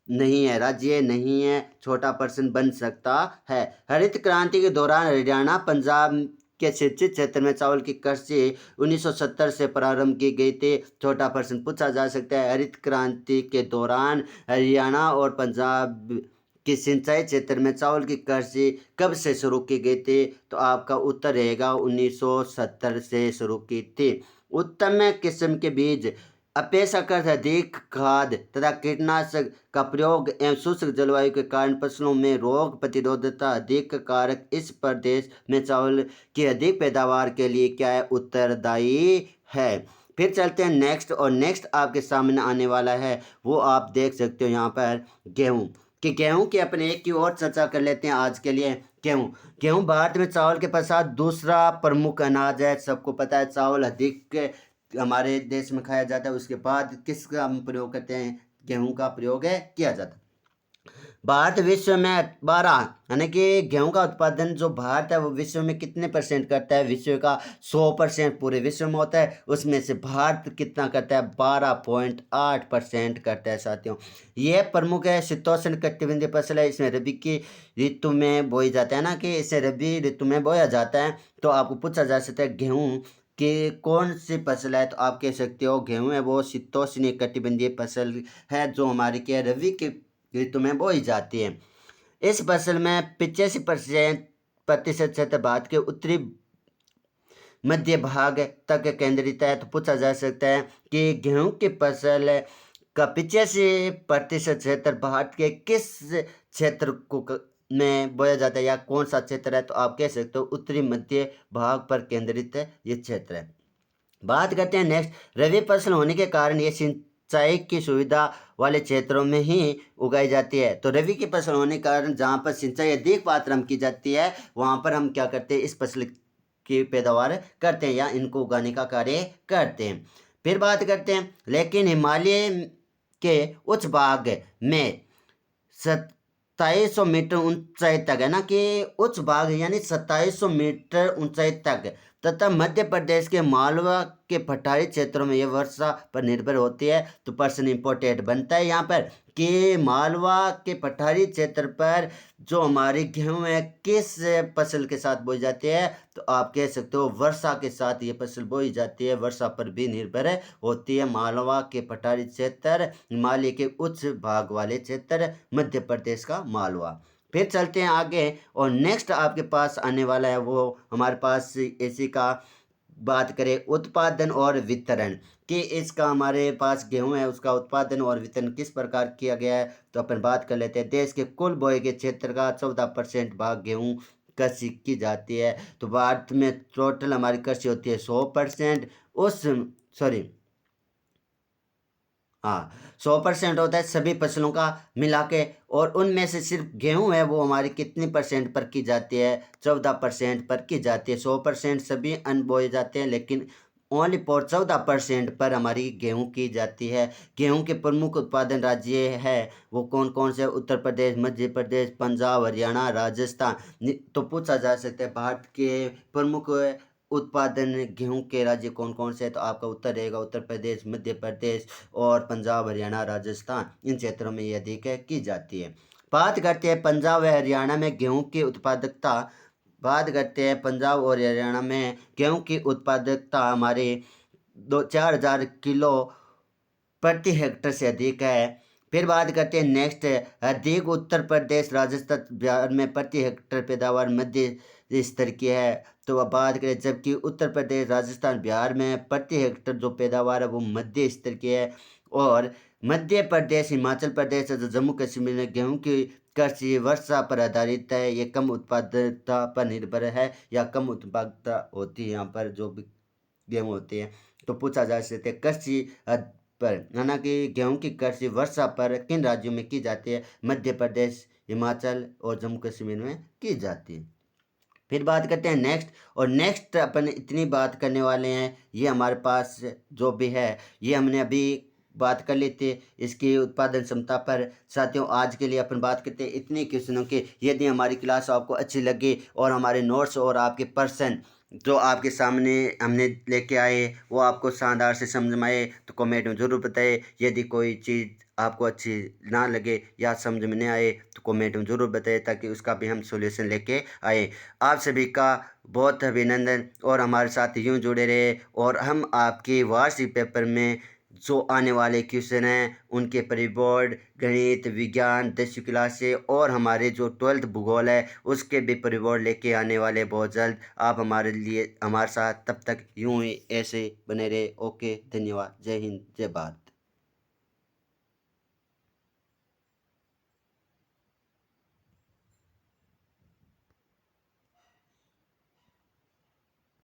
नहीं है, राज्य नहीं है, छोटा पर्सन बन सकता है। हरित क्रांति के दौरान हरियाणा पंजाब के सिंचित क्षेत्र में चावल की कृषि 1970 से प्रारंभ की गई थी। छोटा पर्सन पूछा जा सकता है, हरित क्रांति के दौरान हरियाणा और पंजाब कि सिंचाई क्षेत्र में चावल की कृषि कब से शुरू की गई थी। तो आपका उत्तर रहेगा 1970 से शुरू की थी। उत्तम किस्म के बीज, अपेक्षाकृत अधिक खाद तथा कीटनाशक का प्रयोग एवं शुष्क जलवायु के कारण फसलों में रोग प्रतिरोधकता अधिक कारक इस प्रदेश में चावल की अधिक पैदावार के लिए क्या है, उत्तरदायी है। फिर चलते हैं नेक्स्ट, और नेक्स्ट आपके सामने आने वाला है वो आप देख सकते हो यहाँ पर गेहूँ, कि गेहूं की अपने एक की और चर्चा कर लेते हैं आज के लिए। गेहूं भारत में चावल के पश्चात दूसरा प्रमुख अनाज है। सबको पता है चावल अधिक हमारे देश में खाया जाता है, उसके बाद किसका हम प्रयोग करते हैं, गेहूं का प्रयोग है किया जाता है। भारत विश्व में 12, यानी कि गेहूं का उत्पादन जो भारत है वो विश्व में कितने % करता है, विश्व का 100% पूरे विश्व में होता है, उसमें से भारत कितना करता है, 12.8% करता है साथियों। यह प्रमुख है शीतोष्ण कटिबंधीय फसल है, इसमें रबी की ऋतु में बोई जाता है ना, कि इसे रबी ऋतु में बोया जाता है। तो आपको पूछा जा सकता है गेहूँ कि कौन सी फसल है, तो आप कह सकते हो गेहूँ है वो शीतोष्ण कटिबंधीय फसल है, जो हमारी क्या रबी के ऋतु में बोई जाती है। इस फसल में 85% क्षेत्र भारत के उत्तरी मध्य भाग तक केंद्रित है। तो पूछा जा सकता है कि गेहूं की फसल का 85% क्षेत्र भारत के किस क्षेत्र को में बोया जाता है, या कौन सा क्षेत्र है। तो आप कह सकते हो उत्तरी मध्य भाग पर केंद्रित है ये क्षेत्र है। बात करते हैं नेक्स्ट, रबी फसल होने के कारण ये सिंचाई की सुविधा वाले क्षेत्रों में ही उगाई जाती है। तो रबी की फसल होने के कारण जहाँ पर सिंचाई अधिक मात्रा में की जाती है, वहाँ पर हम क्या करते हैं, इस फसल की पैदावार करते हैं या इनको उगाने का कार्य करते हैं। फिर बात करते हैं, लेकिन हिमालय के उच्च भाग में 2700 मीटर ऊंचाई तक है ना, कि उच्च भाग यानी 2700 मीटर ऊंचाई तक, तथा मध्य प्रदेश के मालवा के पठारी क्षेत्रों में यह वर्षा पर निर्भर होती है। तो पर्सन इम्पोर्टेंट बनता है यहाँ पर कि मालवा के पठारी क्षेत्र पर जो हमारी गेहूं है किस फसल के साथ बोई जाती है। तो आप कह सकते हो वर्षा के साथ ये फसल बोई जाती है, वर्षा पर भी निर्भर होती है। मालवा के पठारी क्षेत्र, हिमालय के उच्च भाग वाले क्षेत्र, मध्य प्रदेश का मालवा। फिर चलते हैं आगे, और नेक्स्ट आपके पास आने वाला है वो हमारे पास इसी का बात करें उत्पादन और वितरण, कि इसका हमारे पास गेहूं है उसका उत्पादन और वितरण किस प्रकार किया गया है। तो अपन बात कर लेते हैं, देश के कुल बोए के क्षेत्र का 14% भाग गेहूं कृषि की जाती है। तो भारत में टोटल हमारी कृषि होती है 100%, उस सॉरी हाँ 100% होता है सभी फसलों का मिला के, और उनमें से सिर्फ गेहूं है वो हमारी कितनी % पर की जाती है, 14% पर की जाती है। 100% सभी अन्न बोए जाते हैं, लेकिन ओनली फॉर 14% पर हमारी गेहूं की जाती है। गेहूं के प्रमुख उत्पादन राज्य है वो कौन कौन से, उत्तर प्रदेश, मध्य प्रदेश, पंजाब, हरियाणा, राजस्थान। तो पूछा जा सकता है भारत के प्रमुख उत्पादन गेहूं के राज्य कौन कौन से है। तो आपका उत्तर रहेगा उत्तर प्रदेश, मध्य प्रदेश और पंजाब, हरियाणा, राजस्थान, इन क्षेत्रों में ये अधिक की जाती है। बात करते हैं पंजाब व हरियाणा में गेहूं की उत्पादकता बात करते हैं पंजाब और हरियाणा में गेहूं की उत्पादकता हमारे 4,000 किलो प्रति हेक्टर से अधिक है। फिर बात करते हैं नेक्स्ट अधिक उत्तर प्रदेश राजस्थान बिहार में प्रति हेक्टर पैदावार मध्य स्तर की है। तो अब बात करें जबकि उत्तर प्रदेश राजस्थान बिहार में प्रति हेक्टर जो पैदावार है वो मध्य स्तर की है। और मध्य प्रदेश हिमाचल प्रदेश और जम्मू कश्मीर में गेहूं की कृषि वर्षा पर आधारित है। ये कम उत्पादकता पर निर्भर है या कम उत्पादकता होती है यहाँ पर जो भी गेहूँ होती है। तो पूछा जा सकता है कृषि पर हालांकि गेहूं की कृषि वर्षा पर किन राज्यों में की जाती है? मध्य प्रदेश, हिमाचल और जम्मू कश्मीर में की जाती है। फिर बात करते हैं नेक्स्ट, और नेक्स्ट अपन इतनी बात करने वाले हैं, ये हमारे पास जो भी है ये हमने अभी बात कर ली थी इसकी उत्पादन क्षमता पर। साथियों आज के लिए अपन बात करते हैं इतनी क्वेश्चनों की। यदि हमारी क्लास आपको अच्छी लगी और हमारे नोट्स और आपके पर्सन जो आपके सामने हमने लेके आए वो आपको शानदार से समझ में आए तो कमेंट में ज़रूर बताएं। यदि कोई चीज़ आपको अच्छी ना लगे या समझ में नहीं आए तो कमेंट में ज़रूर बताएं ताकि उसका भी हम सॉल्यूशन लेके आए। आप सभी का बहुत अभिनंदन और हमारे साथ यूं जुड़े रहे और हम आपके वार्षिक पेपर में जो आने वाले क्वेश्चन हैं उनके परिबोर्ड गणित विज्ञान 10वीं क्लास से और हमारे जो 12th भूगोल है उसके भी परिबोर्ड लेके आने वाले बहुत जल्द। आप हमारे लिए हमारे साथ तब तक यूं ही ऐसे बने रहे। ओके, धन्यवाद। जय हिंद, जय भारत।